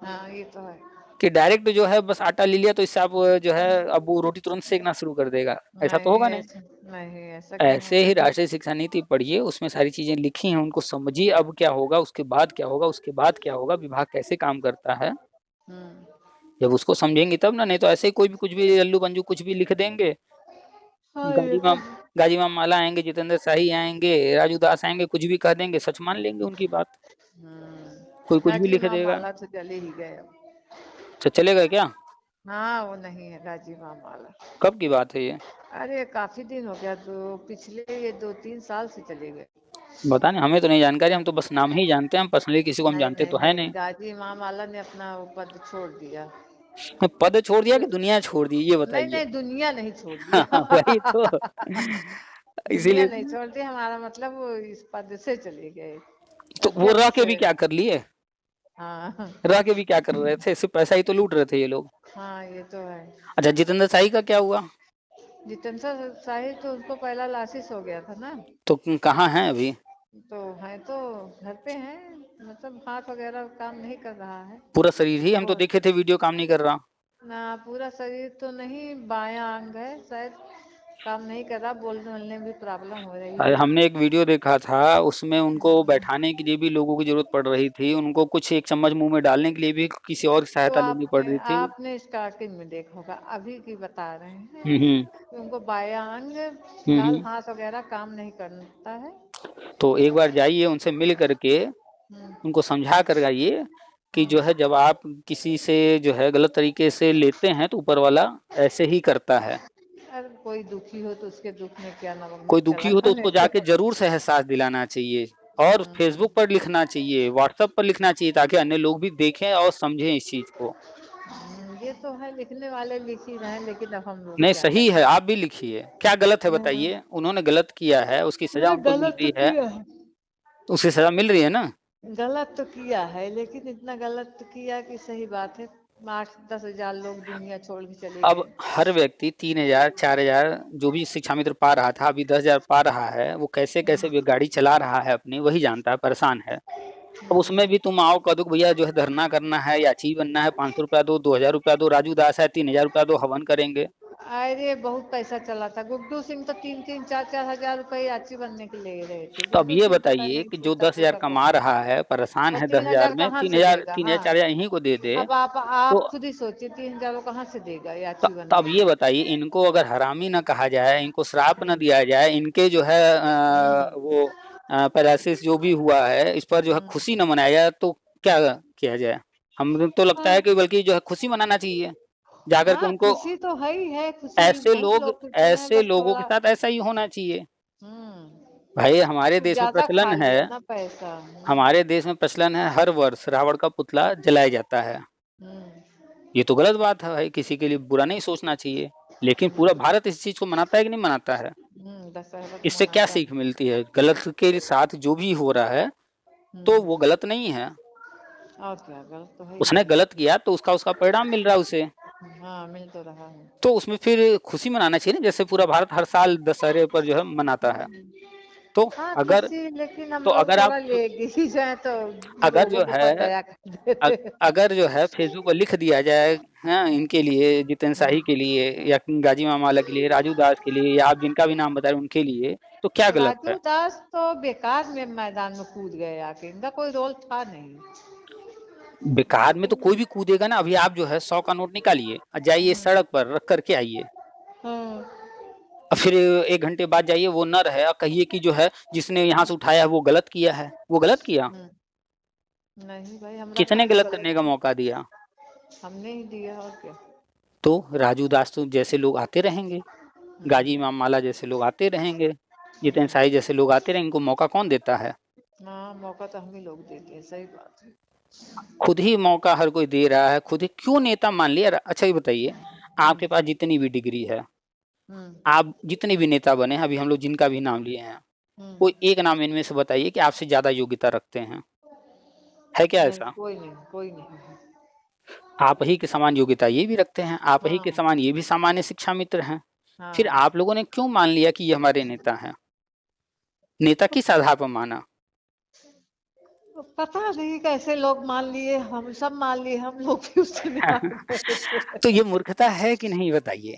हाँ, ये तो है। कि डायरेक्ट जो है बस आटा ले लिया तो इससे आप जो है अब वो रोटी तुरंत सेकना शुरू कर देगा, ऐसा तो नहीं होगा नहीं। ऐसा, नहीं ऐसा क्यों ऐसे होगा। ही राष्ट्रीय शिक्षा नीति पढ़िए, उसमें सारी चीजें लिखी हैं, उनको समझिए अब क्या होगा, उसके बाद क्या होगा, उसके बाद क्या होगा, विभाग कैसे काम करता है। हम्म। जब उसको समझेंगे तब ना, नहीं तो ऐसे ही कोई भी कुछ भी लल्लू पंजू कुछ भी लिख देंगे। हाँ, ये गाजी तो माम है। गाजी माम माला आएंगे, जितेंद्र शाही आएंगे, राजू दास आएंगे, कुछ भी कह देंगे, सच मान लेंगे उनकी बात। कोई कुछ भी राजीव लिख देगा। माला तो चले ही गए अब। अच्छा, चलेगा क्या? हाँ, वो नहीं है राजीव माला। कब की बात है ये? अरे काफी दिन हो गया, तो पिछले ये 2-3 साल से चले गए। बता नहीं, हमें तो नहीं जानकारी, हम तो बस नाम ही जानते हैं, हम पर्सनली किसी को हम नहीं जानते नहीं तो है नहीं, नहीं। गाजी इमाम आला ने अपना वो पद छोड़ दिया। पद छोड़ दिया तो कि दुनिया छोड़ दी, ये नहीं बताइए। नहीं, दुनिया नहीं छोड़ हाँ, वही दिया। तो। दुनिया इसीलिए नहीं छोड़ दिया, हमारा मतलब वो इस पद से चले गए, तो वो अध्यक्ष रह के से। भी क्या कर लिए? हाँ। रह के भी क्या कर रहे थे, सिर्फ पैसा ही तो लूट रहे थे ये लोग। हाँ, ये तो है। अच्छा, जितेंद्र शाही का क्या हुआ? जितेंद्र शाही तो उनको पहला लासिस हो गया था ना। तो कहाँ है अभी? तो है तो घर पे हैं, मतलब हाथ वगैरह काम नहीं कर रहा है। पूरा शरीर ही, हम तो और देखे थे वीडियो, काम नहीं कर रहा। ना, पूरा शरीर तो नहीं, बायां अंग है शायद, काम नहीं कर रहा, बोलने बोलने में भी प्रॉब्लम हो रही अरे है। हमने एक वीडियो देखा था, उसमें उनको बैठाने के लिए भी लोगों की जरूरत पड़ रही थी, उनको कुछ एक चम्मच मुंह में डालने के लिए भी किसी और की तो सहायता लेनी पड़ आपने रही थी। आपने स्टार्टिंग में देखा होगा, अभी की बता रहे हैं हम्म। कि उनको बायां अंग, गाल हम्म। हाथ वगैरह काम नहीं करता है। तो एक बार जाइए उनसे मिल करके, हम्म। उनको समझा कर आइए कि जो है हम्म। जब आप किसी से जो है गलत तरीके से लेते हैं तो ऊपर वाला ऐसे ही करता है। अरे कोई दुखी हो तो उसके दुख में क्या नमक कोई मिर्चा दुखी हो तो लगाने उसको से। जाके जरूर से एहसास दिलाना चाहिए, और हम्म। फेसबुक पर लिखना चाहिए, व्हाट्सएप पर लिखना चाहिए, ताकि अन्य लोग भी देखें और समझें इस चीज को। ये तो है, लिखने वाले लिख ही रहे हैं, लेकिन अब हम लोग नहीं, क्या सही है, करें। आप भी लिखिए, क्या गलत है हम्म। बताइए, उन्होंने गलत किया है, उसकी सजा ये उनको मिल गलत तो रही है। किया है। उसकी सजा मिल रही है ना। गलत तो किया है, लेकिन इतना गलत तो किया कि सही बात है। 8-10 हजार लोग दुनिया छोड़ के चले अब गए। हर व्यक्ति 3,000 4,000 जो भी शिक्षा मित्र पा रहा था, अभी 10,000 पा रहा है, वो कैसे कैसे भी गाड़ी चला रहा है अपनी, वही जानता है, परेशान है। अब उसमें भी तुम आओ कह दो कि भैया जो है धरना करना है या चीज बनना है, 500 रुपया दो, 2,000 रुपया दो, राजू दास है 3,000 रुपया दो, हवन करेंगे। अरे बहुत पैसा चला था, गुड्डू सिंह तो 3-3 4-4 हजार रुपए याची बनने के ले रहे थे, तो अब गुड्डू ये सिंह तो बताइए नहीं कि जो छूटा 10,000 छूटा कमा कहीं। रहा है, परेशान और है, दस तीन हजार हजार में कहाँ तीन से हजार देगा, तीन हजार हाँ। 4,000 इन्हीं को दे दे। अब आप तो खुद ही सोचिए, 3 हजार वो कहाँ से देगा त- याची तब बनने ये के। बताइए, इनको अगर हरामी ना कहा जाए, इनको श्राप न हम्म। दिया जाए, इनके जो है हम्म। वो पैरालिसिस जो भी हुआ है, इस पर जो है हम्म। खुशी न मनाया जाए तो क्या किया जाए? हम तो लगता है हाँ। कि बल्कि जो है खुशी मनाना चाहिए, जाकर के हाँ, उनको। खुशी तो है ही है, खुशी ऐसे बहुत लोग लोग खुश हैं, ऐसे बस लोगों के थोड़ा। साथ ऐसा ही होना चाहिए। हम्म। भाई हमारे कुछ देश में ज्यादा प्रचलन खा है, लिया ना पैसा। हमारे देश में प्रचलन है, हर वर्ष रावण का पुतला जलाया जाता है। हम्म। ये तो गलत बात है भाई, किसी के लिए बुरा नहीं सोचना चाहिए। लेकिन पूरा हम्म। भारत इस चीज को मनाता है कि नहीं मनाता है? दशहरा तो इससे क्या मनाता सीख है। मिलती है? गलत के साथ जो भी हो रहा है तो हम्म। वो गलत नहीं है। और क्या, गलत तो है ही उसने है। गलत किया तो उसका उसका परिणाम मिल रहा है उसे। हाँ, मिल तो रहा है। तो उसमें फिर खुशी मनाना चाहिए ना, जैसे पूरा भारत हर साल दशहरे पर जो है मनाता है। तो हाँ, अगर खुशी, लेकिन हम तो लोग अगर थोड़ा आप लेके ही जाए तो अगर लोगों जो के ऊपर है दया कर देते। अगर जो है फेसबुक पर लिख दिया जाए, हाँ, इनके लिए, जितेंद्र शाही के हाँ। लिए या गाजी मामाला के लिए, राजू दास के लिए, या आप जिनका भी नाम बता रहे हैं उनके लिए, तो क्या गलत राजू है? दास तो बेकार में मैदान में कूद गए आके, इनका कोई रोल था नहीं। बेकार में तो कोई भी कूदेगा ना। अभी आप जो है 100 का नोट निकालिए और जाइए सड़क पर रख करके आइए, हाँ और फिर 1 घंटे बाद जाइए वो न रहे और कहिए कि जो है जिसने यहाँ से उठाया है वो गलत किया है। वो गलत किया? नहीं भाई, हमरा किसने कहाँ गलत करने गलत का है, मौका दिया? हमने ही दिया और क्या। तो राजू दास तो जैसे लोग आते रहेंगे, गाजी हम्म, इमाम माला जैसे लोग आते रहेंगे, जितेंद्र शाही जैसे लोग आते रहेंगे, इनको मौका कौन देता है? हाँ मौका तो हम ही लोग देते हैं, सही बात है। खुद ही मौका हर कोई दे रहा है, खुद ही क्यों नेता मान लिया। अच्छा ये बताइए, हम्म आपके पास जितनी भी डिग्री है, हम्म आप जितने भी नेता बने हैं, अभी हम लोग जिनका भी नाम लिए हैं, हम्म। कोई एक नाम इनमें से बताइए कि आपसे ज्यादा योग्यता रखते हैं। है क्या नहीं, ऐसा? कोई नहीं, कोई नहीं है। आप ही के समान योग्यता ये भी रखते हैं, आप ही के हाँ समान ये भी सामान्य शिक्षा मित्र हैं। फिर हाँ। आप लोगों ने क्यों मान लिया कि ये हमारे नेता हैं? नेता किस आधार पर माना? तो पता नहीं कैसे लोग मान लिए, हम सब मान लिए, हम लोग भी उसी में आ गए थे। तो ये मूर्खता है कि नहीं बताइए।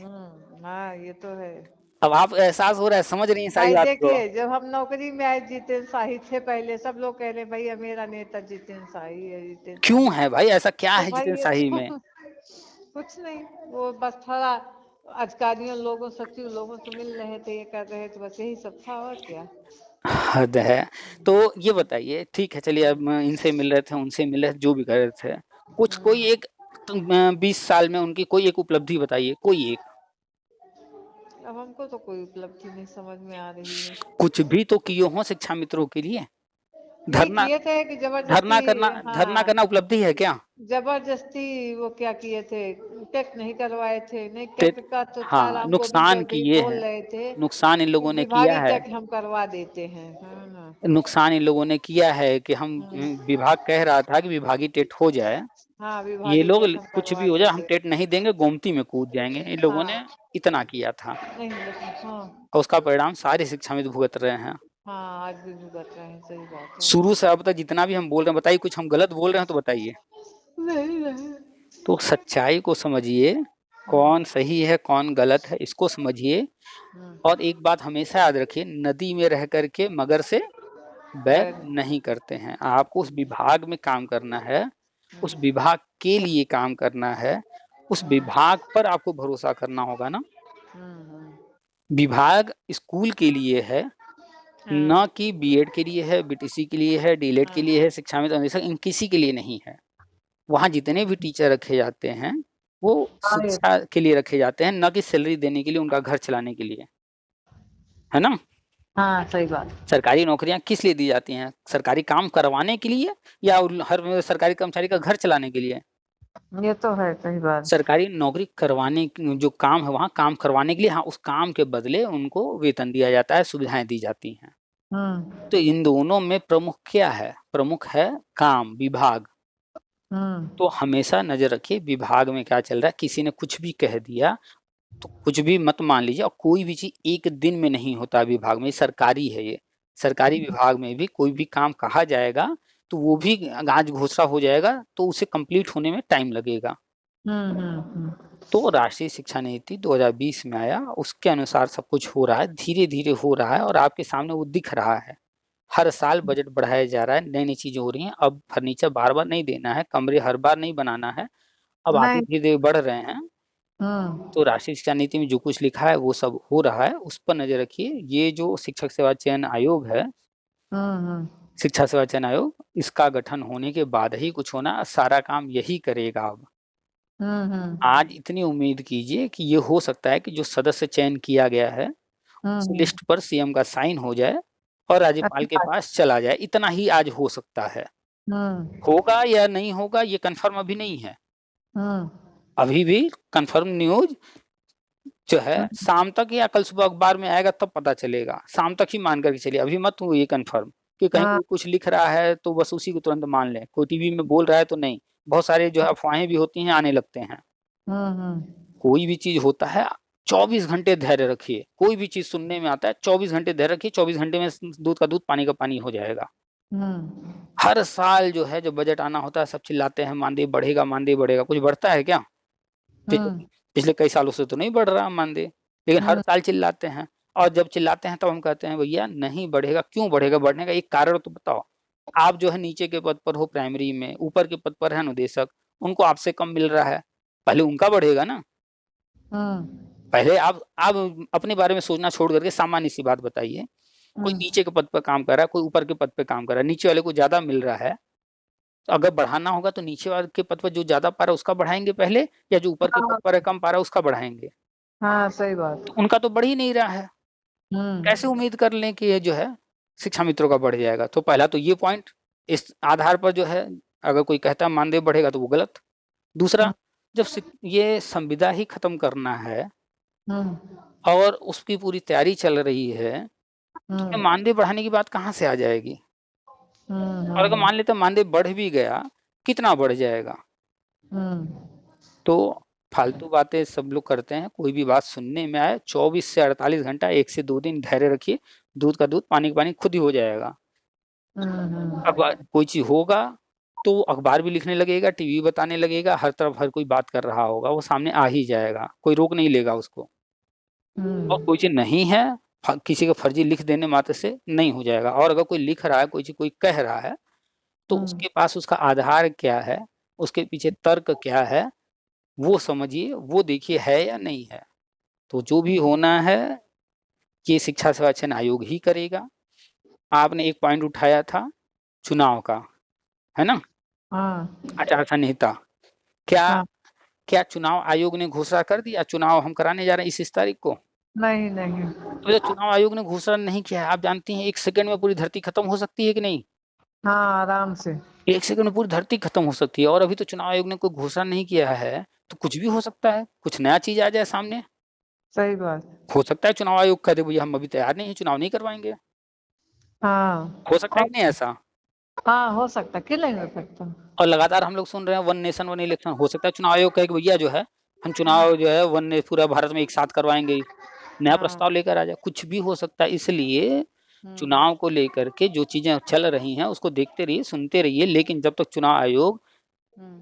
हाँ ये तो है। अब आप एहसास हो रहा है, समझ रही हैं सारी भाई बात को। देखिए, जब हम नौकरी में आए जितेंद्र शाही थे, पहले सब लोग कह रहे भैया मेरा नेता जितेंद्र शाही है, जितेंद्र क्यों शाही है है। भाई, ऐसा क्या तो है भाई जितने ये सही तो में? कुछ नहीं, वो बस थोड़ा अधिकारियों लोगों सचिव लोगों से मिल रहे थे, ये कर रहे थे, बस यही सब था और क्या। हद है। तो ये बताइए, ठीक है चलिए, अब इनसे मिल रहे थे, उनसे मिल रहे थे, जो भी कर रहे थे, कुछ कोई एक 20 साल में उनकी कोई एक उपलब्धि बताइए, कोई एक। अब हमको तो कोई उपलब्धि नहीं समझ में आ रही है। कुछ भी तो किए हों शिक्षा मित्रों के लिए। नहीं धरना, किए थे कि धरना जबरदस्ती। करना, धरना हाँ करना उपलब्धि है क्या? जबरदस्ती, वो क्या किए थे, टेस्ट नहीं करवाए थे, नहीं ते, टेस्ट का तो था, हाँ राम गोविंद नुकसान चौधरी किए बोल हैं, रहे थे नुकसान इन कि लोगों ने किया विभागीय है। टेस्ट हम करवा देते हैं, है ना। नुकसान इन लोगों ने किया है कि हम हम्म, विभाग कह रहा था कि विभागीय टेट हो जाए, हाँ ये विभागीय लोग टेस्ट हम कुछ भी करवा हो जाए हम देंगे। टेट नहीं देंगे, गोमती में कूद जाएंगे, इन लोगों ने हाँ इतना किया था। नहीं लेकिन हाँ। और उसका परिणाम सारे शिक्षा में भुगत रहे हैं। हाँ आज भी भुगत रहे हैं, सही बात है। शुरू से अब तक जितना भी हम बोल रहे हैं, बताइए कुछ हम गलत बोल रहे हैं तो बताइए। नहीं नहीं। तो सच्चाई को समझिए, हम्म कौन सही है कौन गलत है इसको समझिए। हम्म। और एक बात हमेशा याद रखिए, नदी में रह करके मगर से बैर बैग। नहीं करते हैं। आपको उस विभाग में काम करना है, उस हम्म विभाग के लिए काम करना है, उस विभाग पर आपको भरोसा करना होगा ना। हम्म। विभाग स्कूल के लिए है, हाँ न कि बीएड के लिए है, बीटीसी के लिए है, डीएलएड के हाँ लिए है, शिक्षा में तो हमेशा इन किसी के लिए नहीं है। वहाँ जितने भी टीचर रखे जाते हैं वो हाँ ये शिक्षा के लिए रखे जाते हैं, न कि सैलरी देने के लिए, उनका घर चलाने के लिए, है ना। हाँ सही बात। सरकारी नौकरियां किस लिए दी जाती हैं? सरकारी काम करवाने के लिए, या हर सरकारी कर्मचारी का घर चलाने के लिए? ये तो है, सही बात। सरकारी नौकरी करवाने जो काम है वहाँ काम करवाने के लिए, हाँ उस काम के बदले उनको वेतन दिया जाता है, सुविधाएं दी जाती हैं। हम्म तो इन दोनों में प्रमुख क्या है? प्रमुख है काम, विभाग। तो हम्म। हमेशा नजर रखिए विभाग में क्या चल रहा है। किसी ने कुछ भी कह दिया तो कुछ भी मत मान लीजिए, और कोई भी चीज एक दिन में नहीं होता विभाग में, ये सरकारी है ये। सरकारी विभाग में भी कोई भी काम कहा जाएगा तो वो भी आज घोषणा हो जाएगा तो उसे कंप्लीट होने में टाइम लगेगा। हम्म। तो राष्ट्रीय शिक्षा नीति 2020 में आया, उसके अनुसार सब कुछ हो रहा है, धीरे धीरे हो रहा है और आपके सामने वो दिख रहा है। हर साल बजट बढ़ाया जा रहा है, नई नई चीजें हो रही हैं। अब फर्नीचर बार बार नहीं देना है, कमरे हर बार नहीं बनाना है, अब आगे नहीं। धीरे धीरे बढ़ रहे हैं। तो हम्म राष्ट्रीय शिक्षा नीति में जो कुछ लिखा है वो सब हो रहा है, उस पर नजर रखिए। ये जो शिक्षक सेवा चयन आयोग है, हम्म। शिक्षा सेवा चयन आयोग, इसका गठन होने के बाद ही कुछ होना, सारा काम यही करेगा अब। हम्म। आज इतनी उम्मीद कीजिए कि ये हो सकता है कि जो सदस्य चयन किया गया है उस हम्म। लिस्ट पर सीएम का साइन हो जाए और राज्यपाल के अच्छा। पास चला जाए, इतना ही आज हो सकता है। हम्म होगा या नहीं होगा ये कंफर्म अभी नहीं है। हम्म। अभी भी कंफर्म न्यूज जो है शाम तक या कल सुबह अखबार में आएगा तब पता चलेगा, शाम तक ही मान करके चलिए, अभी मत हो ये कंफर्म कि कहीं हाँ। कोई कुछ लिख रहा है तो बस उसी को तुरंत मान लें, कोई टीवी में बोल रहा है तो नहीं। बहुत सारे जो है अफवाहें भी होती हैं, आने लगते हैं। हम्म। कोई भी चीज होता है 24 घंटे धैर्य रखिए, कोई भी चीज सुनने में आता है 24 घंटे धैर्य रखिए, 24 घंटे में दूध का दूध पानी का पानी हो जाएगा। हम्म। हर साल जो है जब बजट आना होता है सब चिल्लाते हैं मानदेय बढ़ेगा, मानदेय बढ़ेगा, कुछ बढ़ता है क्या? पिछले हम्म। पिछले कई सालों से तो नहीं बढ़ रहा मानदेय, लेकिन हर हम्म। साल चिल्लाते हैं। और जब चिल्लाते हैं तब हम कहते हैं भैया नहीं बढ़ेगा, क्यों बढ़ेगा, बढ़ने का एक कारण तो बताओ। आप जो है नीचे के पद पर हो प्राइमरी में, ऊपर के पद पर है अनुदेशक, उनको आपसे कम मिल रहा है, पहले उनका बढ़ेगा ना। पहले आप अपने बारे में सोचना छोड़ करके सामान्य सी बात बताइए, कोई नीचे के पद पर काम कर रहा है, कोई ऊपर के पद पे काम कर रहा है, नीचे वाले को ज्यादा मिल रहा है, तो अगर बढ़ाना होगा तो नीचे वाले के पद पर जो ज्यादा पा रहा है उसका बढ़ाएंगे पहले, या जो ऊपर के पद हाँ पर है कम पा रहा है उसका बढ़ाएंगे? हाँ सही बात। तो उनका तो बढ़ ही नहीं रहा है, कैसे उम्मीद कर लें कि ये जो है शिक्षा मित्रों का बढ़ जाएगा? तो पहला तो ये पॉइंट, इस आधार पर जो है अगर कोई कहता है मानदेय बढ़ेगा तो वो गलत। दूसरा, जब ये संविदा ही खत्म करना है और उसकी पूरी तैयारी चल रही है, तो मानदेय बढ़ाने की बात कहाँ से आ जाएगी? और अगर मान लेते मानदेय बढ़ भी गया, कितना बढ़ जाएगा? तो फालतू बातें सब लोग करते हैं, कोई भी बात सुनने में आए 24 से 48 घंटा, 1 से 2 दिन धैर्य रखिए, दूध का दूध पानी का पानी खुद ही हो जाएगा। अखबार कोई चीज होगा तो अखबार भी लिखने लगेगा, टीवी बताने लगेगा, हर तरफ हर कोई बात कर रहा होगा, वो सामने आ ही जाएगा, कोई रोक नहीं लेगा उसको। और कोई चीज नहीं है, किसी का फर्जी लिख देने मात्र से नहीं हो जाएगा। और अगर कोई लिख रहा है, कोई चीज कोई कह रहा है, तो उसके पास उसका आधार क्या है, उसके पीछे तर्क क्या है, वो समझिए, वो देखिए है या नहीं है। तो जो भी होना है ये शिक्षा सेवाचयन आयोग ही करेगा। आपने एक पॉइंट उठाया था चुनाव का, है ना, आचार संहिता, क्या क्या चुनाव आयोग ने घोषणा कर दिया चुनाव हम कराने जा रहे हैं इस तारीख को? नहीं नहीं। तो जब चुनाव आयोग ने घोषणा नहीं किया है, आप जानती हैं 1 सेकंड में पूरी धरती खत्म हो सकती है कि नहीं? हाँ आराम से। 1 सेकंड में पूरी धरती खत्म हो सकती है, और अभी तो चुनाव आयोग ने कोई घोषणा नहीं किया है, तो कुछ भी हो सकता है, कुछ नया चीज आ जाए सामने। सही बात। हो सकता है चुनाव आयोग कह दे भैया हम अभी तैयार नहीं है, चुनाव नहीं करवाएंगे। हाँ हो सकता है कि नहीं ऐसा? हाँ हो सकता, क्यों नहीं हो सकता। और लगातार हम लोग सुन रहे हैं वन नेशन वन इलेक्शन, हो सकता है चुनाव आयोग कहे कि भैया जो है हम चुनाव जो है पूरा भारत में एक साथ करवाएंगे, नया प्रस्ताव लेकर आ जाए, कुछ भी हो सकता है। इसलिए चुनाव को लेकर के जो चीजें चल रही हैं उसको देखते रहिए, सुनते रहिए, लेकिन जब तक चुनाव आयोग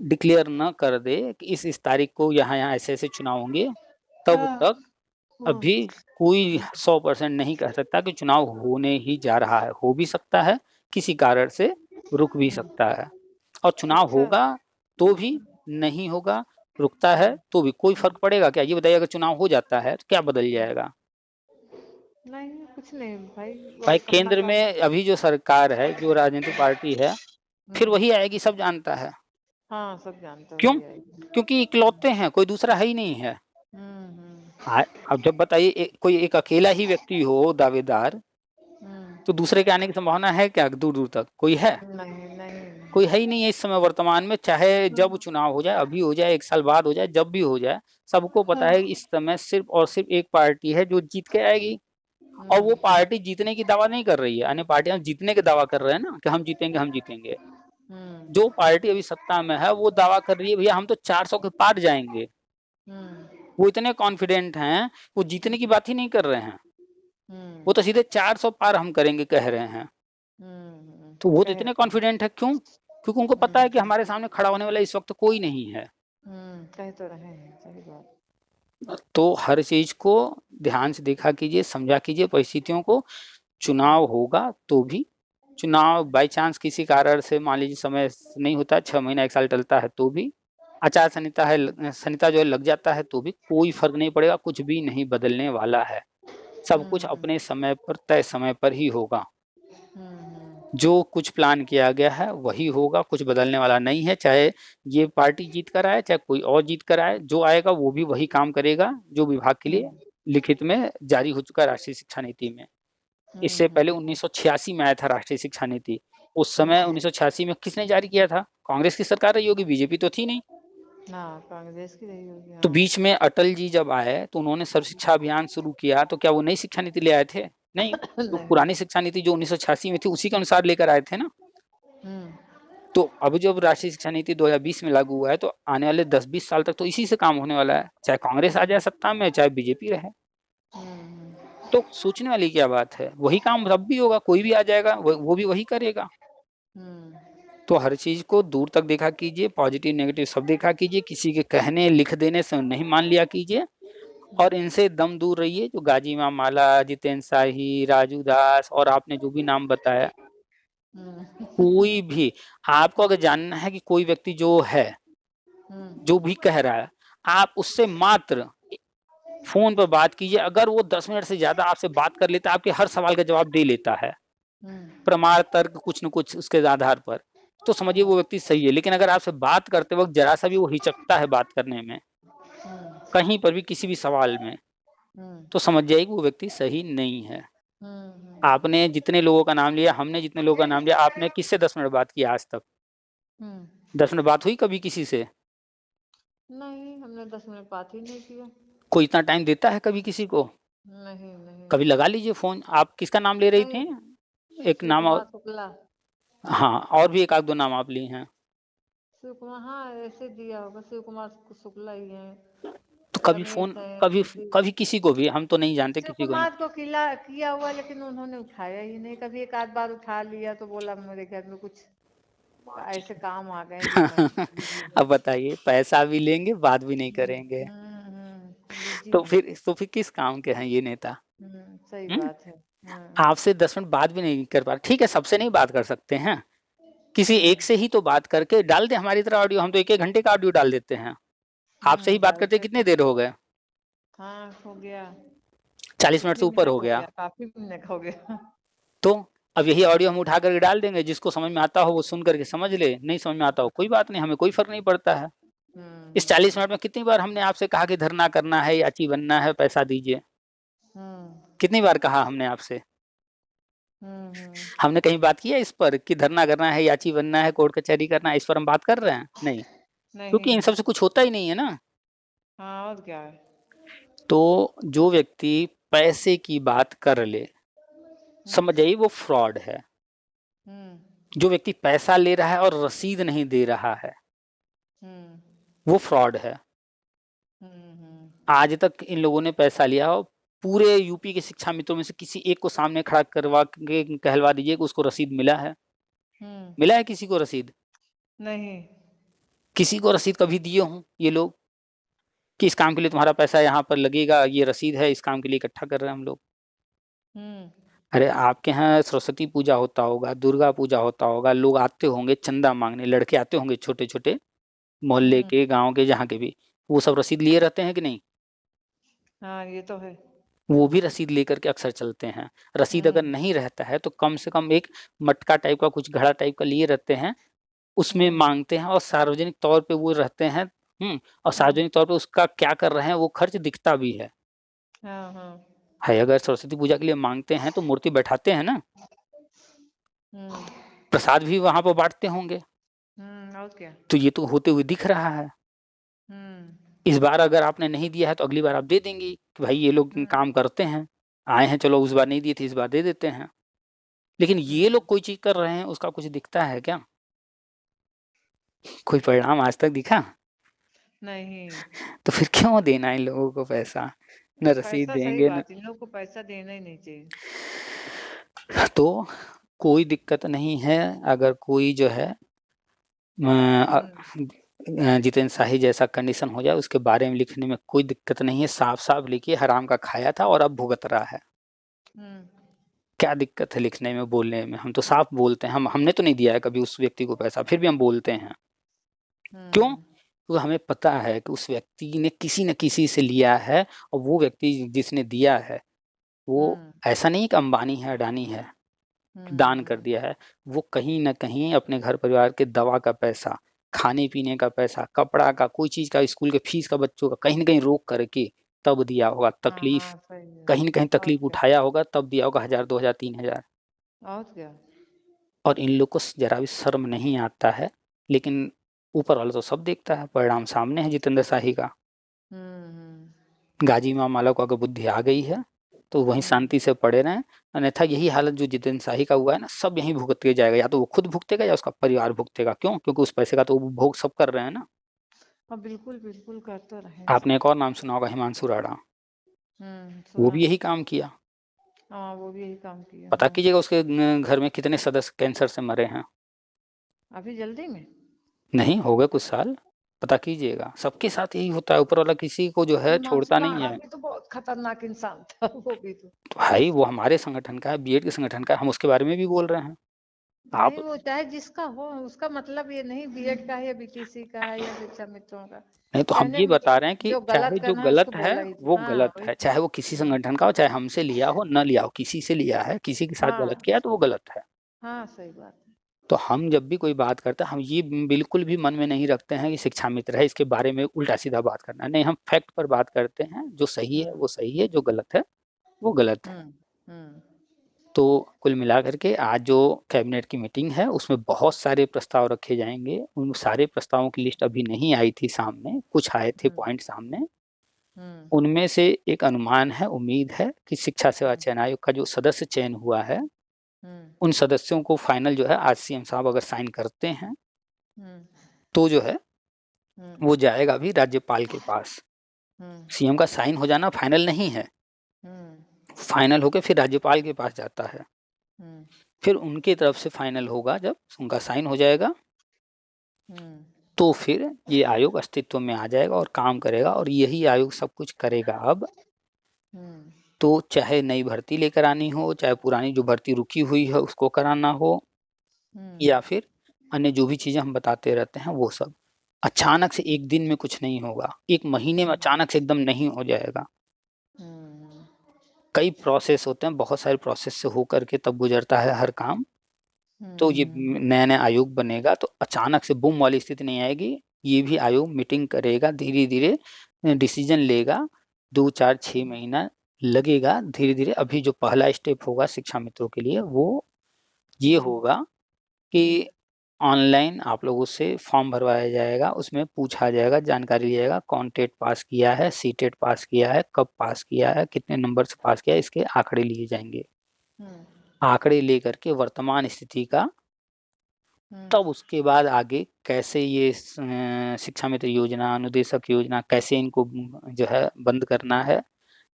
डिक्लेयर न कर दे कि इस तारीख को यहाँ यहाँ ऐसे ऐसे चुनाव होंगे, तब तक अभी कोई 100% नहीं कह सकता कि चुनाव होने ही जा रहा है। हो भी सकता है, किसी कारण से रुक भी सकता है, और चुनाव होगा तो भी, नहीं होगा, रुकता है तो भी, कोई फर्क पड़ेगा क्या? ये बताइए, अगर चुनाव हो जाता है तो क्या बदल जाएगा? नहीं कुछ नहीं भाई, भाई करना केंद्र काम। में अभी जो सरकार है, जो राजनीतिक पार्टी है, फिर वही आएगी, सब जानता है। हाँ सब जानते क्यों? वही आएगी। क्योंकि इकलौते हैं, कोई दूसरा है ही नहीं है। अब जब बताइए कोई एक अकेला ही व्यक्ति हो दावेदार, तो दूसरे के आने की संभावना है क्या दूर दूर तक? कोई है? नहीं नहीं। कोई है ही नहीं है इस समय वर्तमान में, चाहे जब चुनाव हो जाए, अभी हो जाए, 1 साल बाद हो जाए, जब भी हो जाए, सबको पता है कि इस समय सिर्फ और सिर्फ एक पार्टी है जो जीत के आएगी। और वो पार्टी जीतने की दावा नहीं कर रही है, अन्य पार्टियां जीतने के दावा कर रहे हैं ना कि हम जीतेंगे हम जीतेंगे। जो पार्टी अभी सत्ता में है वो दावा कर रही है भैया हम तो 400 के पार जाएंगे। वो इतने कॉन्फिडेंट हैं, वो जीतने की बात ही नहीं कर रहे हैं, वो तो सीधे 400 पार हम करेंगे कह रहे हैं। तो वो तो इतने कॉन्फिडेंट है, क्यों? क्योंकि उनको पता है कि हमारे सामने खड़ा होने वाला इस वक्त कोई नहीं है। कह तो रहे हैं, सही बात। तो हर चीज को ध्यान से देखा कीजिए, समझा कीजिए परिस्थितियों को। चुनाव होगा तो भी, चुनाव बाई चांस किसी कारण से मान लीजिए समय नहीं होता, 6 महीना 1 साल टलता है तो भी, आचार संहिता जो है लग जाता है तो भी कोई फर्क नहीं पड़ेगा, कुछ भी नहीं बदलने वाला है। सब कुछ अपने समय पर, तय समय पर ही होगा। जो कुछ प्लान किया गया है वही होगा, कुछ बदलने वाला नहीं है। चाहे ये पार्टी जीत कर आए, चाहे कोई और जीत कर आए, जो आएगा वो भी वही काम करेगा जो विभाग के लिए लिखित में जारी हो चुका है राष्ट्रीय शिक्षा नीति में। इससे पहले 1986 में आया था राष्ट्रीय शिक्षा नीति। उस समय 1986 में किसने जारी किया था? कांग्रेस की सरकार रही होगी, बीजेपी तो थी नहीं। कांग्रेस की रही होगी। तो बीच में अटल जी जब आए तो उन्होंने सर्व शिक्षा अभियान शुरू किया, तो क्या वो नई शिक्षा नीति ले आए थे? नहीं, तो पुरानी शिक्षा नीति जो 1986 में थी उसी के अनुसार लेकर आए थे ना। तो अब जब राष्ट्रीय शिक्षा नीति 2020 में लागू हुआ है, तो आने वाले 10-20 साल तक तो इसी से काम होने वाला है, चाहे कांग्रेस आ जाए सत्ता में, चाहे बीजेपी रहे। तो सोचने वाली क्या बात है, वही काम अब भी होगा, कोई भी आ जाएगा वो भी वही करेगा। तो हर चीज को दूर तक देखा कीजिए, पॉजिटिव नेगेटिव सब देखा कीजिए, किसी के कहने लिख देने से नहीं मान लिया कीजिए, और इनसे दम दूर रहिए। जो गाजी माँ माला, जितेंद्र शाही, राजू दास और आपने जो भी नाम बताया, कोई भी, आपको अगर जानना है कि कोई व्यक्ति जो है, जो भी कह रहा है, आप उससे मात्र फोन पर बात कीजिए। अगर वो 10 मिनट से ज्यादा आपसे बात कर लेता है, आपके हर सवाल का जवाब दे लेता है, प्रमाण तर्क कुछ न कुछ उसके आधार पर, तो समझिए वो व्यक्ति सही है। लेकिन अगर आपसे बात करते वक्त जरा सा भी वो हिचकता है बात करने में, कहीं पर भी किसी भी सवाल में, तो समझ जाइए कि वो व्यक्ति सही नहीं है। आपने जितने लोगों का नाम लिया, हमने जितने लोगों का नाम लिया, आपने किससे 10 मिनट बात किया आज तक? 10 मिनट बात हुई कभी किसी से? नहीं, हमने 10 मिनट बात ही नहीं किया। कोई इतना टाइम देता है कभी किसी को? नहीं नहीं। कभी लगा लीजिए फोन। आप किसका नाम ले रही थी? एक शिव नाम कुमार और, शुक्ला। हाँ, और भी एक आध दो नाम आप ली हैं। शिव कुमार, हाँ ऐसे दिया होगा, शिव कुमार शुक्ला ही है, तो कभी फोन, रमेश है, कभी कभी किसी को भी, हम तो नहीं जानते शिव किसी को कुमार को किया हुआ, लेकिन उन्होंने उठाया ही नहीं। कभी एक आध बार उठा लिया तो बोला मेरे घर में कुछ ऐसे काम आ गए जो मैं बिजी हूँ। अब बताइए, पैसा भी लेंगे, बात भी नहीं करेंगे, बिजी तो हूँ। फिर किस काम के हैं ये नेता? सही हम्म? बात है। आपसे 10 मिनट बात भी नहीं कर पा रहे, ठीक है, सबसे नहीं बात कर सकते हैं, किसी एक से हम्म ही तो बात करके डाल दे हमारी तरह ऑडियो। हम तो 1-1 घंटे का ऑडियो डाल देते हैं। आपसे ही बात करते डालते कितने तो। देर हो गए? हाँ हो गया, 40 मिनट से 20 ऊपर मिनट हो हो गया। गया, काफी मिनट हो गया। तो अब यही ऑडियो हम उठा करके डाल देंगे, जिसको समझ में आता हो वो सुन करके समझ ले, नहीं समझ में आता हो कोई बात नहीं, हमें कोई फर्क नहीं पड़ता है। इस 40 मिनट में कितनी बार हमने आपसे कहा कि धरना करना है, याची बनना है, पैसा दीजिए? कितनी बार कहा हमने आपसे? हमने कहीं बात की है इस पर कि धरना करना है, याची बनना है, कोर्ट कचहरी करना है? इस पर हम बात कर रहे हैं? नहीं, क्योंकि इन नहीं। सब से कुछ होता ही नहीं है ना। हाँ और क्या है। तो जो व्यक्ति पैसे की बात कर ले, समझ जाइए वो फ्रॉड है। जो व्यक्ति पैसा ले रहा है और रसीद नहीं दे रहा है, वो फ्रॉड है। आज तक इन लोगों ने पैसा लिया हो, पूरे यूपी के शिक्षा मित्रों में से किसी एक को सामने खड़ा करवा के कहलवा दीजिए कि उसको रसीद मिला है? मिला है किसी को रसीद? नहीं। किसी को रसीद कभी दिए हों ये लोग कि इस काम के लिए तुम्हारा पैसा यहाँ पर लगेगा, ये रसीद है, इस काम के लिए इकट्ठा कर रहे हैं हम लोग? अरे आपके यहाँ सरस्वती पूजा होता होगा, दुर्गा पूजा होता होगा, लोग आते होंगे चंदा मांगने, लड़के आते होंगे छोटे छोटे, मोहल्ले के, गांव के, जहाँ के भी, वो सब रसीद लिए रहते हैं कि नहीं? हाँ ये तो है। वो भी रसीद लेकर के अक्सर चलते हैं। रसीद अगर नहीं रहता है तो कम से कम एक मटका टाइप का, कुछ घड़ा टाइप का लिए रहते हैं, उसमें मांगते हैं, और सार्वजनिक तौर पे वो रहते हैं। और सार्वजनिक तौर पे उसका क्या कर रहे हैं वो खर्च दिखता भी है। है, अगर सरस्वती पूजा के लिए मांगते हैं तो मूर्ति बैठाते हैं ना, प्रसाद भी वहां पर बांटते होंगे, और क्या। तो ये तो होते हुए दिख रहा है। इस बार अगर आपने नहीं दिया है तो अगली बार आप दे देंगी कि भाई ये लोग काम करते हैं, आए हैं, चलो उस बार नहीं दिए थे इस बार दे देते हैं। लेकिन ये लोग कोई चीज कर रहे हैं उसका कुछ दिखता है क्या? कोई परिणाम आज तक दिखा? नहीं। तो फिर क्यों देना इन लोगों को पैसा? न रसीद पैसा सही देंगे न, बात, इन लोग को पैसा देना ही नहीं चाहिए। तो कोई दिक्कत नहीं है। अगर कोई जो है जितेंद्र शाही जैसा कंडीशन हो जाए, उसके बारे में लिखने में कोई दिक्कत नहीं है। साफ साफ लिखिए, हराम का खाया था और अब भुगत रहा है। क्या दिक्कत है लिखने में, बोलने में? हम तो साफ बोलते हैं, हमने तो नहीं दिया है कभी उस व्यक्ति को पैसा, फिर भी हम बोलते हैं। क्यों? क्योंकि हमें पता है कि उस व्यक्ति ने किसी न किसी से लिया है, और वो व्यक्ति जिसने दिया है वो ऐसा नहीं कि अंबानी है, अडानी है, दान कर दिया है। वो कहीं ना कहीं अपने घर परिवार के दवा का पैसा, खाने पीने का पैसा, कपड़ा का, कोई चीज का, स्कूल के फीस का, बच्चों का, कहीं ना कहीं रोक करके तब दिया होगा। तकलीफ, सही है। कहीं ना कहीं और तकलीफ क्या। उठाया होगा तब दिया होगा, 1000, 2000, 3000। और क्या। और इन लोग को जरा भी शर्म नहीं आता है। लेकिन ऊपर वाला तो सब देखता है, परिणाम सामने है जितेंद्र शाही का। गाजी माला को अगर बुद्धि आ गई है तो वहीं शांति से पड़े रहें, अन्यथा यही हालत जो जितेंद्र शाही का हुआ है ना, सब यहीं भुगत के जाएगा। या तो वो खुद भुगतेगा या उसका परिवार भुगतेगा। क्यों? क्योंकि उस पैसे का तो वो भोग सब कर रहे हैं ना। हाँ बिल्कुल बिल्कुल करते रहे। आपने एक और नाम सुना होगा, हिमांशु राणा। वो भी सुना। यही काम किया। हाँ वो भी यही काम किया। पता कीजिएगा उसके घर में कितने सदस्य कैंसर से मरे हैं। अभी जल्दी में नहीं, हो गए कुछ साल, पता कीजिएगा। सबके साथ यही होता है, ऊपर वाला किसी को जो है हिमांशु छोड़ता नहीं राणा है। भी तो बहुत खतरनाक इंसान था वो भी तो। तो भाई वो हमारे संगठन का है, बीएड के संगठन का है, हम उसके बारे में भी बोल रहे हैं। आप नहीं, वो चाहे जिसका हो, उसका मतलब ये नहीं बीएड का है या बीटीसी का है या शिक्षा मित्रों का। नहीं, तो हम कहने ये का बता मतलब रहे हैं कि जो चाहे गलत जो करना है उसको गलत है बोला ही। वो हाँ, गलत वही है, तो। चाहे वो किसी हाँ, संगठन का हो, चाहे हमसे लिया हो न लिया हो, किसी से लिया है, किसी के साथ गलत हाँ, किया है तो वो गलत है। हाँ, सही बात है। तो हम जब भी कोई बात करते हैं, हम ये बिल्कुल भी मन में नहीं रखते हैं कि शिक्षा मित्र है इसके बारे में उल्टा सीधा बात करना है। नहीं, हम फैक्ट पर बात करते हैं, जो सही है हम्म, वो सही है, जो गलत है वो गलत है। हम्म, हम्म, तो कुल मिलाकर के आज जो कैबिनेट की मीटिंग है उसमें बहुत सारे प्रस्ताव रखे जाएंगे। उन सारे प्रस्तावों की लिस्ट अभी नहीं आई थी सामने, कुछ आए थे हम्म, पॉइंट सामने। हम्म, उनमें से एक अनुमान है, उम्मीद है कि शिक्षा सेवा हम्म, चयन आयोग का जो सदस्य चयन हुआ है, हम्म, उन सदस्यों को फाइनल जो है आज सीएम साहब अगर साइन करते हैं हम्म, तो जो है हम्म, वो जाएगा भी राज्यपाल के पास। हम्म, सीएम का साइन हो जाना फाइनल नहीं है, हम्म, फाइनल होकर फिर राज्यपाल के पास जाता है। हम्म, फिर उनकी तरफ से फाइनल होगा, जब उनका साइन हो जाएगा हम्म, तो फिर ये आयोग अस्तित्व में आ जाएगा और काम करेगा, और यही आयोग सब कुछ करेगा अब। हम्म, तो चाहे नई भर्ती लेकर आनी हो, चाहे पुरानी जो भर्ती रुकी हुई है उसको कराना हो, हम्म, या फिर अन्य जो भी चीजें हम बताते रहते हैं वो सब, अचानक से एक दिन में कुछ नहीं होगा, एक महीने में अचानक से एकदम नहीं हो जाएगा। हम्म, कई प्रोसेस होते हैं, बहुत सारे प्रोसेस से होकर के तब गुजरता है हर काम। तो ये हम्म, नया नया आयोग बनेगा तो अचानक से बूम वाली स्थिति नहीं आएगी। ये भी आयोग मीटिंग करेगा, धीरे धीरे डिसीजन लेगा, 2 4 6 महीना लगेगा धीरे धीरे। अभी जो पहला स्टेप होगा शिक्षा मित्रों के लिए वो ये हम्म, होगा कि ऑनलाइन आप लोगों से फॉर्म भरवाया जाएगा, उसमें पूछा जाएगा, जानकारी लिया जाएगा, कौन टेट पास किया है, सी टेट पास किया है, कब पास किया है, कितने नंबर से पास किया है, इसके आंकड़े लिए जाएंगे। हम्म, आंकड़े लेकर के वर्तमान स्थिति का, हम्म, तब उसके बाद आगे कैसे ये शिक्षा मित्र योजना, अनुदेशक योजना, कैसे इनको जो है बंद करना है,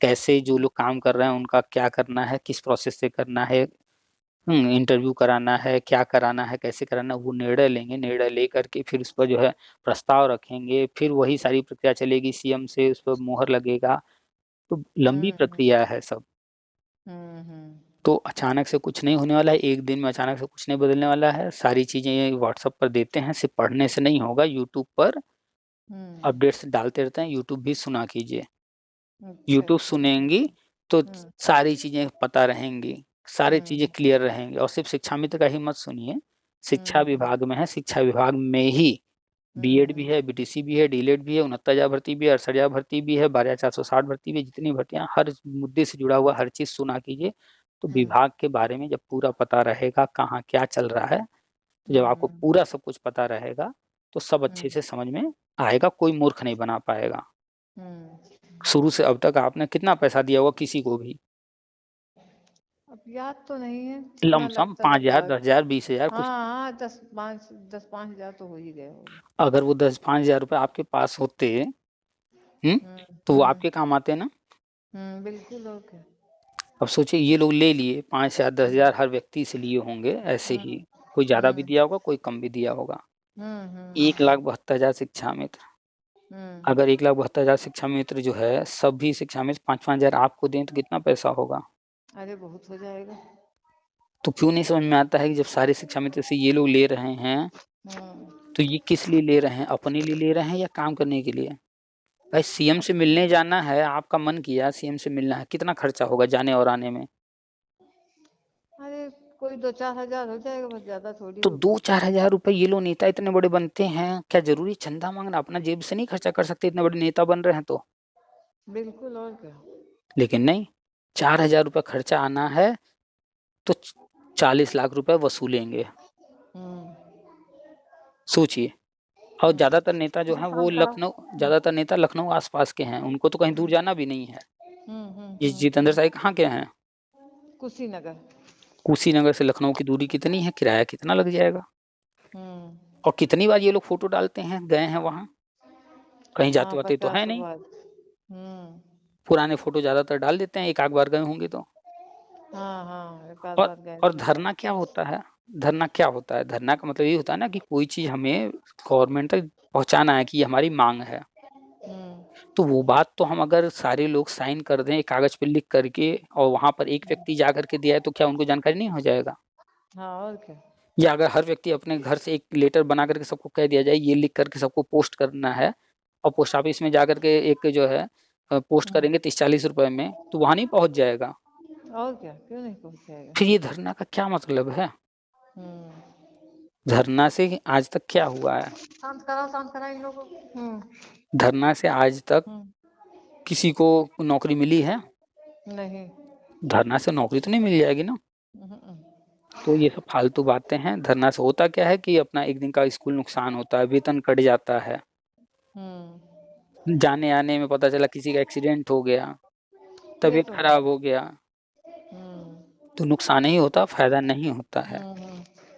कैसे जो लोग काम कर रहे हैं उनका क्या करना है, किस प्रोसेस से करना है, इंटरव्यू कराना है, क्या कराना है, कैसे कराना है, वो निर्णय लेंगे। निर्णय लेकर के फिर उस पर जो है प्रस्ताव रखेंगे, फिर वही सारी प्रक्रिया चलेगी, सीएम से उस पर मोहर लगेगा। तो लंबी हम्म, प्रक्रिया है सब। हम्म, तो अचानक से कुछ नहीं होने वाला है, एक दिन में अचानक से कुछ नहीं बदलने वाला है। सारी चीजें ये व्हाट्सएप पर देते हैं, सिर्फ पढ़ने से नहीं होगा, यूट्यूब पर हम्म, अपडेट्स डालते रहते हैं, यूट्यूब भी सुना कीजिए। अच्छा, यूट्यूब अच्छा। सुनेंगी तो हम्म, सारी चीजें पता रहेंगी, सारी चीजें हम्म, क्लियर रहेंगी। और सिर्फ शिक्षा मित्र का ही मत सुनिए, शिक्षा हम्म, विभाग में है, शिक्षा विभाग में ही बीएड भी हम्म, है, बीटीसी भी है, डीलेड भी है, 69,000 भर्ती भी है, 68,000 भर्ती भी है, 12,460 भर्ती भी है, जितनी भर्तियां, हर मुद्दे से जुड़ा हुआ हर चीज सुना कीजिए। तो हम्म, विभाग के बारे में जब पूरा पता रहेगा कहाँ क्या चल रहा है, तो जब आपको हम्म, पूरा सब कुछ पता रहेगा तो सब अच्छे हम्म, से समझ में आएगा, कोई मूर्ख नहीं बना पाएगा। हम्म। शुरू से अब तक आपने कितना पैसा दिया होगा किसी को भी, अब याद तो नहीं है कितना लमसम लगता 5,000, लगभग। 10,000, 20,000 कुछ। हाँ, हाँ, 10-5 10-5 हजार तो हो ही गए होंगे। अगर वो 10-5 हजार रुपये आपके पास होते, हम्म, तो वो हम्म, आपके काम आते ना। बिल्कुल, और क्या। अब सोचिए ये लोग ले लिए 5,000, 10,000 हर व्यक्ति से लिए होंगे ऐसे ही, हम्म, कोई ज्यादा भी हम्म, दिया होगा, कोई कम भी दिया होगा। हम्म, 1,72,000 शिक्षा मित्र। हम्म। अगर 1,72,000 शिक्षा मित्र जो है, सभी शिक्षा मित्र 5-5 हजार आपको दें तो कितना पैसा होगा। अरे बहुत हो जाएगा। तो क्यों नहीं समझ में आता है कि जब सारे शिक्षा मित्र से ये लोग ले रहे हैं हम्म, तो ये किस लिए ले रहे हैं, अपने लिए ले रहे हैं या काम करने के लिए। भाई सीएम से मिलने जाना है, आपका मन किया सीएम से मिलना है, कितना खर्चा होगा जाने और आने में। अरे कोई 2-4 हजार हो जाएगा, बस ज्यादा थोड़ी तो होगा। 2-4 हजार रुपए ये लोग नेता इतने बड़े बनते हैं, क्या जरूरी चंदा मांगना, अपना जेब से नहीं खर्चा कर सकते, इतने बड़े नेता बन रहे हैं तो। बिल्कुल, और क्या। लेकिन नहीं, 4,000 रुपये खर्चा आना है तो 40 लाख रुपए वसूलेंगे। हम्म। सोचिए। और ज्यादातर नेता जो है वो आता। लखनऊ, ज्यादातर नेता लखनऊ आसपास के हैं, उनको तो कहीं दूर जाना भी नहीं है। ये जितेंद्र हम्म। साहब कहाँ के हैं, कुशीनगर। कुशीनगर से लखनऊ की दूरी कितनी है, किराया कितना लग जाएगा। हम्म। और कितनी बार ये लोग फोटो डालते हैं, गए हैं वहां, कहीं हाँ, जाते वाते तो है 50 नहीं। बार। हम्म। पुराने फोटो ज्यादातर डाल देते हैं, एक आध बार गए होंगे तो। हाँ, हाँ, एक आध और बार गए और होंगे तो। धरना क्या होता है, धरना क्या होता है, धरना का मतलब ये होता है ना कि कोई चीज हमें गवर्नमेंट तक पहुंचाना है कि ये हमारी मांग है। हम्म। तो वो बात तो हम अगर सारे लोग साइन कर दें एक कागज पे लिख करके, और वहां पर एक व्यक्ति जा करके दिया है, तो क्या उनको जानकारी नहीं हो जाएगा। हाँ, और क्या। या अगर हर व्यक्ति अपने घर से एक लेटर बना करके सबको कह दिया जाए, ये लिख करके सबको पोस्ट करना है, और पोस्ट ऑफिस में जा करके एक जो है पोस्ट करेंगे 30-40 रुपए में, तो वहां नहीं पहुंच जाएगा। और क्या, क्यों नहीं पहुंचाएगा। फिर ये धरना का क्या मतलब है? हम्म। धरना से आज तक क्या हुआ है? शांत करा इन लोगों को। धरना से आज तक किसी को नौकरी मिली है? नहीं। धरना से नौकरी तो नहीं मिल जाएगी ना। तो ये सब फालतू बातें हैं। धरना से होता क्या है कि अपना एक दिन का स्कूल नुकसान होता है, वेतन कट जाता है, जाने आने में पता चला किसी का एक्सीडेंट हो गया, ये तबीयत तो खराब हो गया, तो नुकसान ही होता, फायदा नहीं होता है।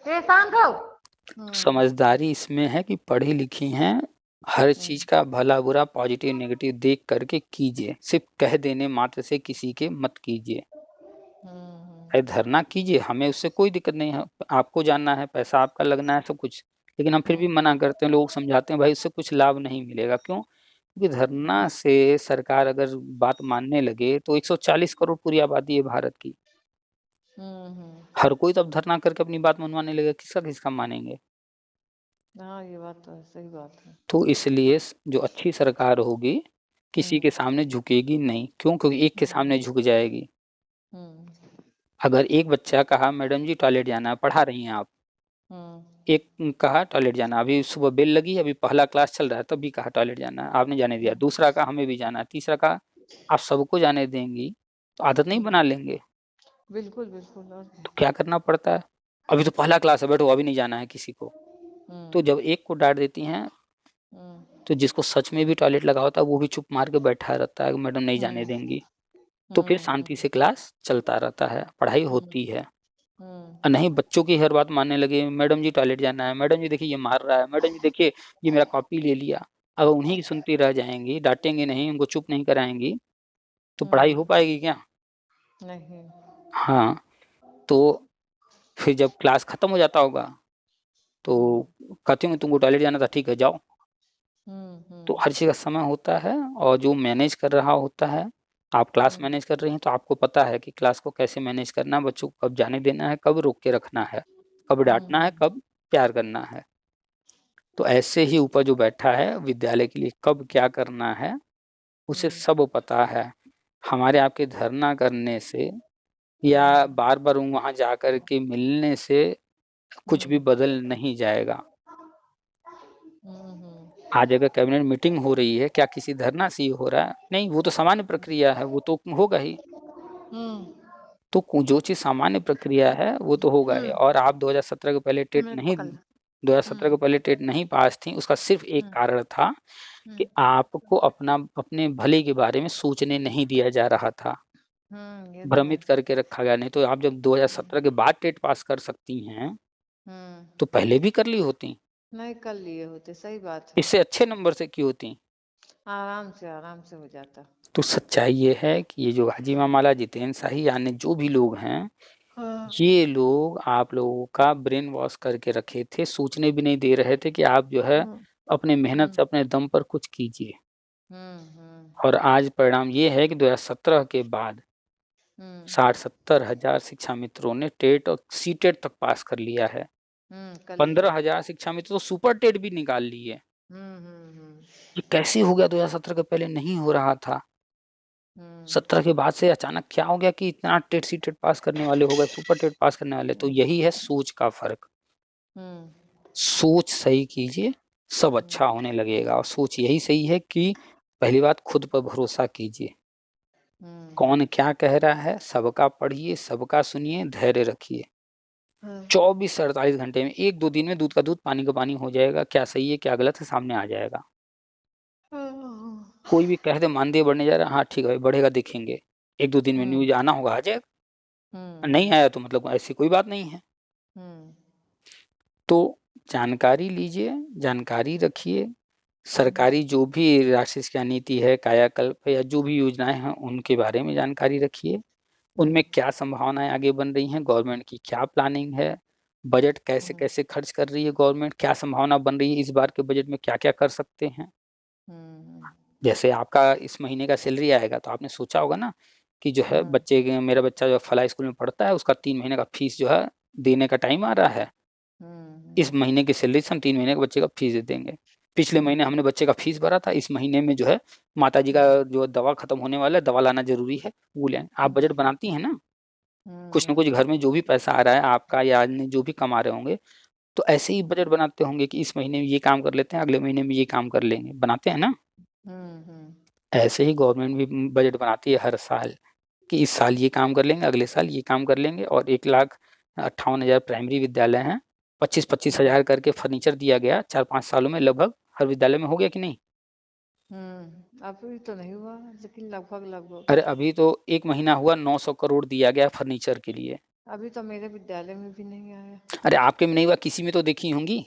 ये शांत हो। समझदारी इसमें है कि पढ़ी लिखी हैं, हर चीज का भला बुरा पॉजिटिव नेगेटिव देख करके कीजिए, सिर्फ कह देने मात्र से किसी के मत कीजिए। अरे धरना कीजिए, हमें उससे कोई दिक्कत नहीं है, आपको जानना है, पैसा आपका लगना है, सब कुछ, लेकिन हम फिर भी मना करते हैं, लोग समझाते हैं भाई उससे कुछ लाभ नहीं मिलेगा। क्यों? क्योंकि धरना से सरकार अगर बात मानने लगे तो 140 करोड़ पूरी आबादी है भारत की, हर कोई तो अब धरना करके अपनी बात मनवाने लगेगा, किसका मानेंगे। हाँ ये बात तो है, सही बात है। तो इसलिए जो अच्छी सरकार होगी किसी के सामने झुकेगी नहीं। क्यों? क्योंकि एक के सामने झुक जाएगी। अगर एक बच्चा कहा मैडम जी टॉयलेट जाना है, पढ़ा रही हैं आप, एक कहा टॉयलेट जाना, अभी सुबह बेल लगी, अभी पहला क्लास चल रहा है, तभी कहा टॉयलेट जाना है, आपने जाने दिया, दूसरा कहा हमें भी जाना है, तीसरा कहा आप सबको जाने देंगी तो आदत नहीं बना लेंगे। बिल्कुल बिल्कुल। और तो क्या करना पड़ता है, अभी तो पहला क्लास है, बैठो अभी नहीं जाना है किसी को। तो जब एक को डांट देती हैं तो जिसको सच में भी टॉयलेट लगा होता है वो भी चुप मार के बैठा रहता है, मैडम नहीं जाने देंगी, तो फिर शांति से क्लास चलता रहता है, पढ़ाई होती है। नहीं बच्चों की हर बात मानने लगे, मैडम जी टॉयलेट जाना है, मैडम जी देखिए ये मार रहा है, मैडम जी देखिए ये मेरा कॉपी ले लिया, अगर उन्हीं की सुनती रह जाएंगी, डांटेंगे नहीं, उनको चुप नहीं कराएंगी, तो पढ़ाई हो पाएगी क्या? नहीं। हाँ, तो फिर जब क्लास खत्म हो जाता होगा तो कहती हूँ तुमको टॉयलेट जाना था, ठीक है जाओ। तो हर चीज़ का समय होता है, और जो मैनेज कर रहा होता है, आप क्लास मैनेज कर रही हैं तो आपको पता है कि क्लास को कैसे मैनेज करना है, बच्चों को कब जाने देना है, कब रोक के रखना है, कब डांटना है, कब प्यार करना है। तो ऐसे ही ऊपर जो बैठा है विद्यालय के लिए कब क्या करना है उसे सब पता है। हमारे आपके धरना करने से या बार बार वहां जाकर के मिलने से कुछ भी बदल नहीं जाएगा। आज अगर कैबिनेट मीटिंग हो रही है, क्या किसी धरना से ही हो रहा है? नहीं, वो तो सामान्य प्रक्रिया है, वो तो होगा ही। तो जो चीज सामान्य प्रक्रिया है वो तो होगा ही। और आप 2017 के पहले टेट नहीं, 2017 के पहले टेट नहीं पास थी, उसका सिर्फ एक कारण था कि आपको अपने भले के बारे में सोचने नहीं दिया जा रहा था, भ्रमित करके रखा गया। नहीं तो आप जब 2017 के बाद टेट पास कर सकती हैं तो पहले भी कर ली होती, नहीं कर लिए होते, सही बात है। इससे अच्छे नंबर से की होती, आराम से हो जाता। तो सच्चाई ये है कि ये जो हाजी मामाला, जितेंद्र शाही यानी जो भी लोग हैं, ये लोग आप लोगों का ब्रेन वॉश करके रखे थे, सोचने भी नहीं दे रहे थे कि आप जो है अपने मेहनत से अपने दम पर कुछ कीजिए। और आज परिणाम ये है कि 2017 के बाद 60-70 हजार शिक्षा मित्रों ने टेट और सीटेट तक पास कर लिया है। 15,000 शिक्षा मित्र तो सुपर टेट भी निकाल लिए। ये कैसे हो गया? 2017 के पहले नहीं हो रहा था। 17 के बाद से अचानक क्या हो गया कि इतना टेट सीटेट पास करने वाले हो गए, सुपर टेट पास करने वाले। तो यही है सोच का फर्क। सोच सही कीजिए, सब अच्छा होने लगेगा। और सोच यही सही है कि पहली बात खुद पर भरोसा कीजिए, कौन क्या कह रहा है सबका पढ़िए, सबका सुनिए, धैर्य रखिए। 24 से 48 घंटे में, 1-2 दिन में दूध का दूध पानी का पानी हो जाएगा। क्या सही है क्या गलत है सामने आ जाएगा। कोई भी कह दे मानदेय बढ़ने जा रहा है, हाँ ठीक है बढ़ेगा देखेंगे, 1-2 दिन में न्यूज आना होगा आ जाएगा, नहीं आया तो मतलब ऐसी कोई बात नहीं है। तो जानकारी लीजिए, जानकारी रखिए, सरकारी जो भी राष्ट्रीय शिक्षा नीति है, कायाकल्प है, या जो भी योजनाएं हैं उनके बारे में जानकारी रखिए, उनमें क्या संभावनाएं आगे बन रही हैं, गवर्नमेंट की क्या प्लानिंग है, बजट कैसे कैसे खर्च कर रही है गवर्नमेंट, क्या संभावना बन रही है इस बार के बजट में क्या क्या कर सकते हैं। जैसे आपका इस महीने का सैलरी आएगा तो आपने सोचा होगा ना कि जो है मेरा बच्चा जो फला स्कूल में पढ़ता है उसका 3 महीने का फीस जो है देने का टाइम आ रहा है, इस महीने की सैलरी से हम 3 महीने के बच्चे का फीस दे देंगे। पिछले महीने हमने बच्चे का फीस भरा था, इस महीने में जो है माता जी का जो दवा खत्म होने वाला है, दवा लाना जरूरी है, वो लें। आप बजट बनाती हैं ना, कुछ ना कुछ घर में जो भी पैसा आ रहा है आपका या अन्य जो भी कमा रहे होंगे, तो ऐसे ही बजट बनाते होंगे कि इस महीने में ये काम कर लेते हैं, अगले महीने में ये काम कर लेंगे, बनाते हैं ना। ऐसे ही गवर्नमेंट भी बजट बनाती है हर साल कि इस साल ये काम कर लेंगे, अगले साल ये काम कर लेंगे। और 1,58,000 प्राइमरी विद्यालय हैं, 25-25 हजार करके फर्नीचर दिया गया 4-5 सालों में, लगभग हर विद्यालय में हो गया कि नहीं। अभी तो नहीं हुआ, लेकिन लगभग लगभग। अरे अभी तो 1 महीना हुआ, 900 करोड़ दिया गया फर्नीचर के लिए। अभी तो मेरे विद्यालय में भी नहीं आया। अरे आपके में नहीं हुआ, किसी में तो देखी होंगी।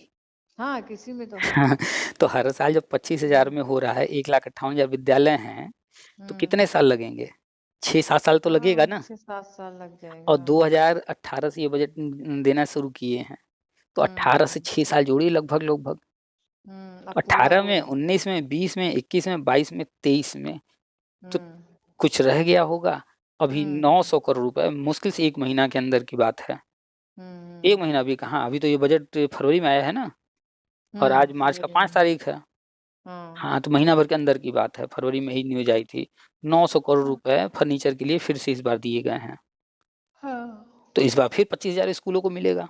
हाँ, किसी में तो है। तो हर साल जब 25,000 में हो रहा है, 1,58,000 विद्यालय हैं, तो कितने साल लगेंगे? 6-7 साल तो लगेगा ना। 6-7 साल लग और जाएगा। 2018 से ये बजट देना शुरू किए हैं, तो 18 से 6 साल जोड़िए लगभग लगभग। अब पूरा 18 हो में, रहा 19 में, 20 में, 21 में, 22 में, 23 में, तो है। कुछ रह गया होगा। अभी 900 करोड़ रुपए मुश्किल से 1 महीना के अंदर की बात है। 1 महीना भी कहाँ, अभी तो ये बजट फरवरी में आया है ना, और आज मार्च का 5 तारीख है। हाँ, तो महीना भर के अंदर की बात है, फरवरी में ही न्यूज आई थी। 900 करोड़ रुपए फर्नीचर के लिए फिर से इस बार दिए गए हैं। तो इस बार फिर 25,000 स्कूलों को मिलेगा।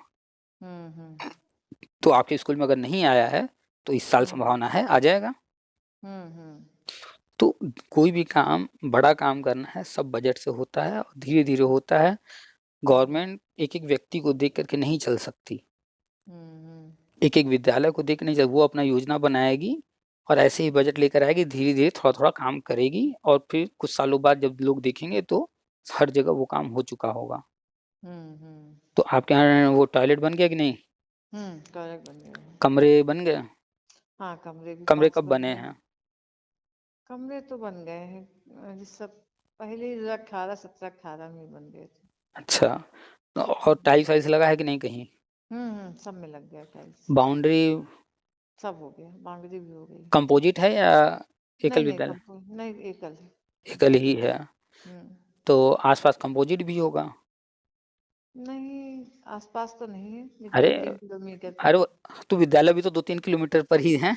तो आपके स्कूल में अगर नहीं आया है, तो इस साल संभावना है आ जाएगा। तो कोई भी काम, बड़ा काम करना है, सब बजट से होता है और धीरे धीरे होता है। गवर्नमेंट एक एक व्यक्ति को देख करके नहीं चल सकती, एक एक विद्यालय को देख नहीं चल, वो अपना योजना बनाएगी और ऐसे ही बजट लेकर आएगी, धीरे धीरे थोड़ा थोड़ा काम करेगी, और फिर कुछ सालों बाद जब लोग देखेंगे तो हर जगह वो काम हो चुका होगा। तो आपके यहाँ वो टॉयलेट बन गया कि नहीं? टॉयलेट बन गया। कमरे बन गए? हाँ, कमरे भी कमरे 5 कब बन बने गए। हैं? कमरे तो बन गए हैं, जिस सब पहले 2018-17-18 में बन गए थे। अच्छा, और टाइल्स वाइल्स लगा है कि नहीं कहीं? सब में लग गया टाइल्स। बाउंड्री सब हो गया, बाउंड्री भी हो गई। कंपोजिट है या एकल नहीं नहीं, विद्यालय? नहीं, एकल है। एकल ही है। तो आसपास कंपोजिट भी होगा? नहीं, आसपास तो नहीं है, ये अरे 2-3 किलोमीटर पे अरे है। तो विद्यालय भी तो 2-3 किलोमीटर पर ही है।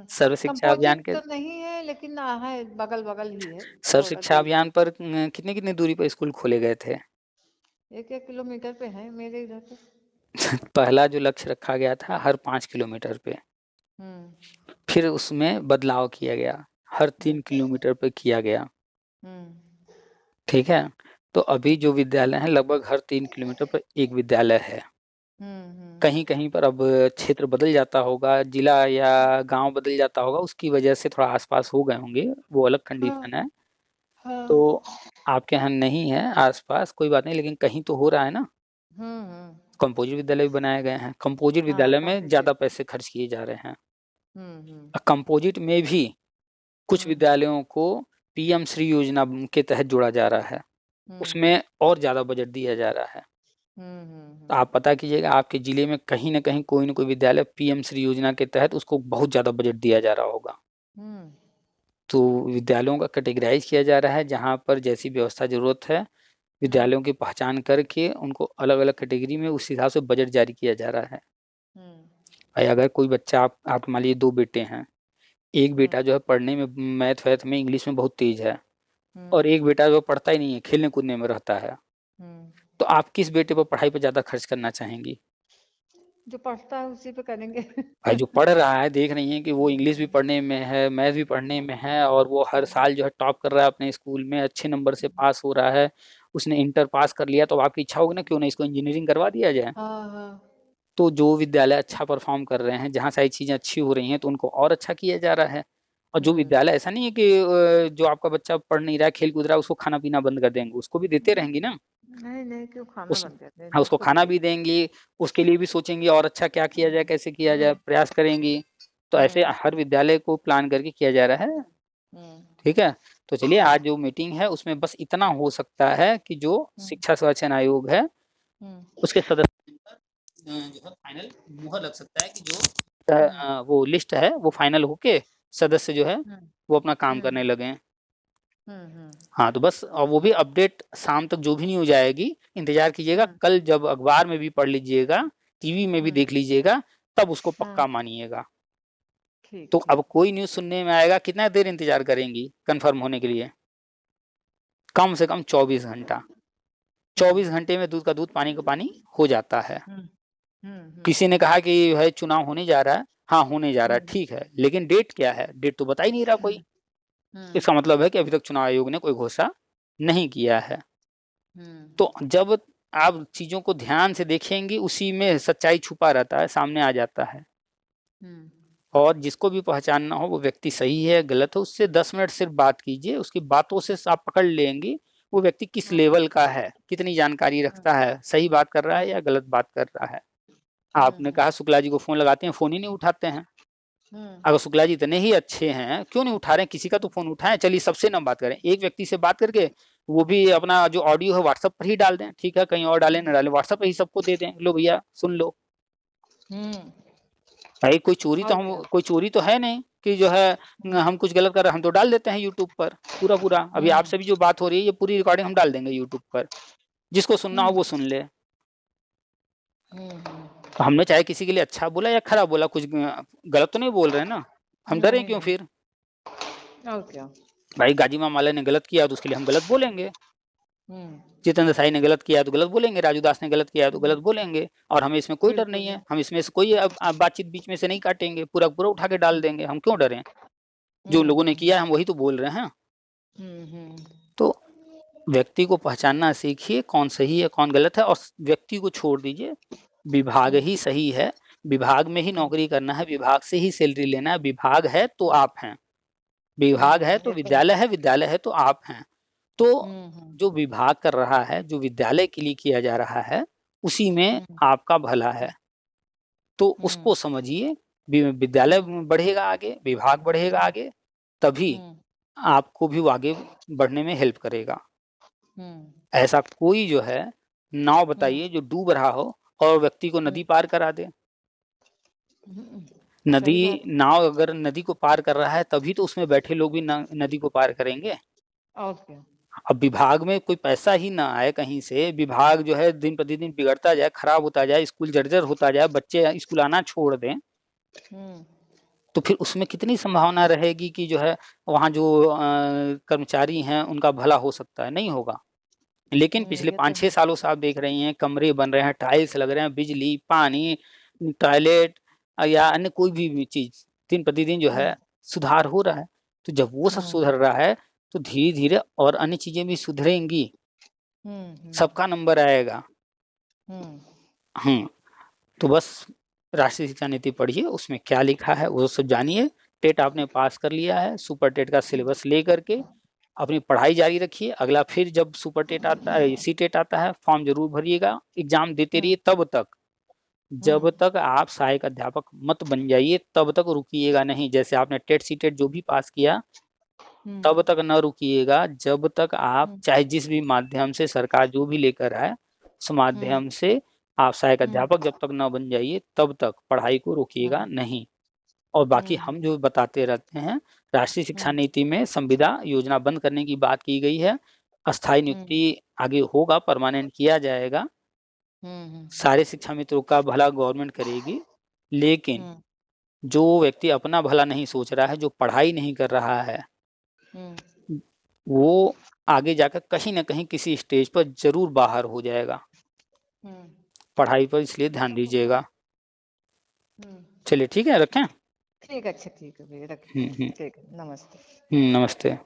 सर्व शिक्षा अभियान कंपोजिट के, तो नहीं है, लेकिन है, बगल बगल ही है। सर्व थोड़ा शिक्षा दूर। अभियान पर कितने कितने दूरी पर स्कूल खोले गए थे? 1-1 किलोमीटर पे है मेरे इधर पे। पहला जो लक्ष्य रखा गया था हर 5 किलोमीटर पे, फिर उसमें बदलाव किया गया, हर 3 किलोमीटर पे किया गया। ठीक है, तो अभी जो विद्यालय है लगभग हर 3 किलोमीटर पर एक विद्यालय है। कहीं कहीं पर अब क्षेत्र बदल जाता होगा, जिला या गांव बदल जाता होगा, उसकी वजह से थोड़ा आसपास हो गए होंगे, वो अलग कंडीशन है। तो आपके यहाँ नहीं है आसपास, कोई बात नहीं, लेकिन कहीं तो हो रहा है ना। कंपोजिट विद्यालय भी बनाए गए हैं, कंपोजिट विद्यालय में ज्यादा पैसे खर्च किए जा रहे हैं। कंपोजिट में भी कुछ विद्यालयों को पीएम श्री योजना के तहत जोड़ा जा रहा है, उसमें और ज्यादा बजट दिया जा रहा है। तो आप पता कीजिएगा, आपके जिले में कहीं ना कहीं कोई ना कोई विद्यालय पीएम श्री योजना के तहत उसको बहुत ज्यादा बजट दिया जा रहा होगा। तो विद्यालयों का कैटेगराइज किया जा रहा है, जहाँ पर जैसी व्यवस्था जरूरत है, विद्यालयों की पहचान करके उनको अलग अलग कैटेगरी में उस हिसाब से बजट जारी किया जा रहा है। भाई अगर कोई बच्चा, आप मान लीजिए 2 बेटे हैं, एक बेटा जो है पढ़ने में, मैथ वैथ में, इंग्लिश में बहुत तेज है, और एक बेटा जो पढ़ता ही नहीं है, खेलने कूदने में रहता है, तो आप किस बेटे पर पढ़ाई पर ज्यादा खर्च करना चाहेंगी? जो पढ़ता है उसी पे करेंगे। भाई जो पढ़ रहा है, देख रही है कि वो इंग्लिश भी पढ़ने में है, मैथ भी पढ़ने में है, और वो हर साल जो है टॉप कर रहा है अपने स्कूल में, अच्छे नंबर से पास हो रहा है, उसने इंटर पास कर लिया, तो आपकी इच्छा होगी ना क्यों ना इसको इंजीनियरिंग करवा दिया जाए। तो जो विद्यालय अच्छा परफॉर्म कर रहे हैं, जहाँ सारी चीजें अच्छी हो रही हैं, तो उनको और अच्छा किया जा रहा है। और जो विद्यालय, ऐसा नहीं है कि जो आपका बच्चा पढ़ नहीं रहा है, खेल कूद रहा है, उसको खाना पीना बंद कर देंगे, उसको भी देते रहेंगी ना। नहीं नहीं, क्यों खाना उस बंद कर दें, हाँ, उसको उसको खाना भी। भी देंगी, उसके लिए भी सोचेंगी और अच्छा क्या किया जाए, कैसे किया जाए, प्रयास करेंगी। तो ऐसे हर विद्यालय को प्लान करके किया जा रहा है। ठीक है, तो चलिए, आज जो मीटिंग है उसमें बस इतना हो सकता है कि जो शिक्षा संरक्षण आयोग है उसके सदस्य जो है फाइनल मुहर लग सकता है कि जो वो लिस्ट है वो फाइनल होके सदस्य जो है वो अपना काम करने लगे। हाँ, तो बस, और वो भी अपडेट शाम तक जो भी न्यूज आएगी इंतजार कीजिएगा, कल जब अखबार में भी पढ़ लीजिएगा टीवी में भी देख लीजिएगा, तब उसको पक्का हाँ मानिएगा। ठीक तो ठीक। अब कोई न्यूज़ सुनने में आएगा, कितना देर इंतजार करेंगी कंफर्म होने के लिए? कम से कम 24 घंटा। 24 घंटे में दूध का दूध, पानी का पानी हो जाता है। हम्म हम्म किसी ने कहा कि भाई चुनाव होने जा रहा है, हाँ होने जा रहा है, हम्म ठीक है, लेकिन डेट क्या है? डेट तो बता ही नहीं रहा कोई। हम्म इसका मतलब है कि अभी तक चुनाव आयोग ने कोई घोषणा नहीं किया है। हम्म तो जब आप चीजों को ध्यान से देखेंगी, उसी में सच्चाई छुपा रहता है, सामने आ जाता है। हम्म और जिसको भी पहचानना हो वो व्यक्ति सही है गलत है, उससे 10 मिनट सिर्फ बात कीजिए, उसकी बातों से आप पकड़ लेंगे वो व्यक्ति किस हम्म लेवल का है, कितनी जानकारी रखता है, सही बात कर रहा है या गलत बात कर रहा है। आपने कहा शुक्ला जी को फोन लगाते हैं, फोन ही नहीं उठाते हैं। हम्म अगर शुक्ला जी इतने ही अच्छे हैं, क्यों नहीं उठा रहे हैं? किसी का तो फोन उठाएं, चलिए सबसे ना बात करें, एक व्यक्ति से बात करके वो भी अपना जो ऑडियो है व्हाट्सएप पर ही डाल दें, ठीक है, कहीं और डालें ना डालें, व्हाट्सएप पर ही सबको दे दें, लो भैया सुन लो। हम्म भाई कोई चोरी तो है नहीं कि जो है हम कुछ गलत कर रहे हैं, हम तो डाल देते हैं यूट्यूब पर पूरा पूरा। अभी हम्म आपसे भी जो बात हो रही है ये पूरी रिकॉर्डिंग हम डाल देंगे यूट्यूब पर, जिसको सुनना हो वो सुन ले। हम्म तो हमने चाहे किसी के लिए अच्छा बोला या खराब बोला, कुछ गलत तो नहीं बोल रहे हैं ना, हम डरें नहीं क्यों नहीं। फिर? और क्या। भाई गाजी मामाला ने गलत किया तो उसके लिए हम गलत बोलेंगे, हम्म जितेंद्र साई ने गलत किया तो गलत बोलेंगे, राजू दास ने गलत किया तो गलत बोलेंगे, और हमें इसमें कोई डर नहीं बिल्कुल। है, हम इसमें से कोई अब बातचीत बीच में से नहीं काटेंगे, पूरा पूरा उठा के डाल देंगे, हम क्यों डरें? जो लोगों ने किया है हम वही तो बोल रहे हैं। हम्म। तो व्यक्ति को पहचानना सीखिए, कौन सही है कौन गलत है, और व्यक्ति को छोड़ दीजिए। विभाग ही सही है, विभाग में ही नौकरी करना है, विभाग से ही सैलरी लेना है, विभाग है तो आप हैं, विभाग है तो ये तो है। विद्यालय है, विद्यालय है तो आप हैं। तो हम्म। जो विभाग कर रहा है, जो विद्यालय के लिए किया जा रहा है, उसी में हम्म आपका भला है। तो हम्म उसको समझिए, विद्यालय हम्म बढ़ेगा आगे, विभाग बढ़ेगा आगे, तभी हम्म आपको भी वो आगे बढ़ने में हेल्प करेगा। हम्म ऐसा कोई जो है नाव हम्म बताइए जो डूब रहा हो और व्यक्ति को नदी पार करा दे। हम्म। नदी, सही बात। नाव अगर नदी को पार कर रहा है तभी तो उसमें बैठे लोग भी नदी को पार करेंगे। और क्या। अब विभाग में कोई पैसा ही ना आए कहीं से, विभाग जो है दिन प्रतिदिन बिगड़ता जाए, खराब होता जाए, स्कूल जर्जर होता जाए, बच्चे स्कूल आना छोड़ दें, हम्म तो फिर उसमें कितनी संभावना रहेगी कि जो है वहाँ जो कर्मचारी हैं उनका भला हो सकता है? नहीं होगा। लेकिन पिछले ये तो 5-6 है। सालों से आप देख रही हैं, कमरे बन रहे हैं, टाइल्स लग रहे हैं, बिजली, पानी, टॉयलेट या अन्य कोई भी चीज दिन प्रतिदिन जो है हम्म सुधार हो रहा है। तो जब वो सब हम्म सुधर रहा है तो धीरे धीरे और अन्य चीजें भी सुधरेंगी, हम्म सबका नंबर आएगा। हम्म हम्म। तो बस राष्ट्रीय शिक्षा नीति पढ़िए, उसमें क्या लिखा है वो सब जानिए। टेट आपने पास कर लिया है, सुपर टेट का सिलेबस ले करके अपनी पढ़ाई जारी रखिए। अगला फिर जब सुपर टेट आता है, सी टेट आता है, फॉर्म जरूर भरिएगा, एग्जाम देते रहिए। तब तक, जब हम्म तक आप सहायक अध्यापक मत बन जाइए तब तक रुकिएगा नहीं। जैसे आपने टेट सी टेट जो भी पास किया, हम्म तब तक न रुकिएगा जब तक आप हम्म चाहे जिस भी माध्यम से सरकार जो भी लेकर आए, उस हम्म माध्यम से आप सहायक हम्म अध्यापक जब तक न बन जाइए तब तक पढ़ाई को रोकिएगा हम्म नहीं। और बाकी हम्म हम जो बताते रहते हैं, राष्ट्रीय शिक्षा हम्म नीति में संविदा योजना बंद करने की बात की गई है। अस्थायी हम्म नियुक्ति आगे होगा, परमानेंट किया जाएगा। हम्म सारे शिक्षा मित्रों का भला गवर्नमेंट करेगी, लेकिन हम्म जो व्यक्ति अपना भला नहीं सोच रहा है, जो पढ़ाई नहीं कर रहा है, हम्म वो आगे जाकर कहीं ना कहीं किसी स्टेज पर जरूर बाहर हो जाएगा। हम्म। पढ़ाई पर इसलिए ध्यान दीजिएगा। हम्म। चलिए ठीक है, रखें। ठीक है, अच्छा ठीक है भैया, रखिए। हम्म। ठीक है, नमस्ते। नमस्ते।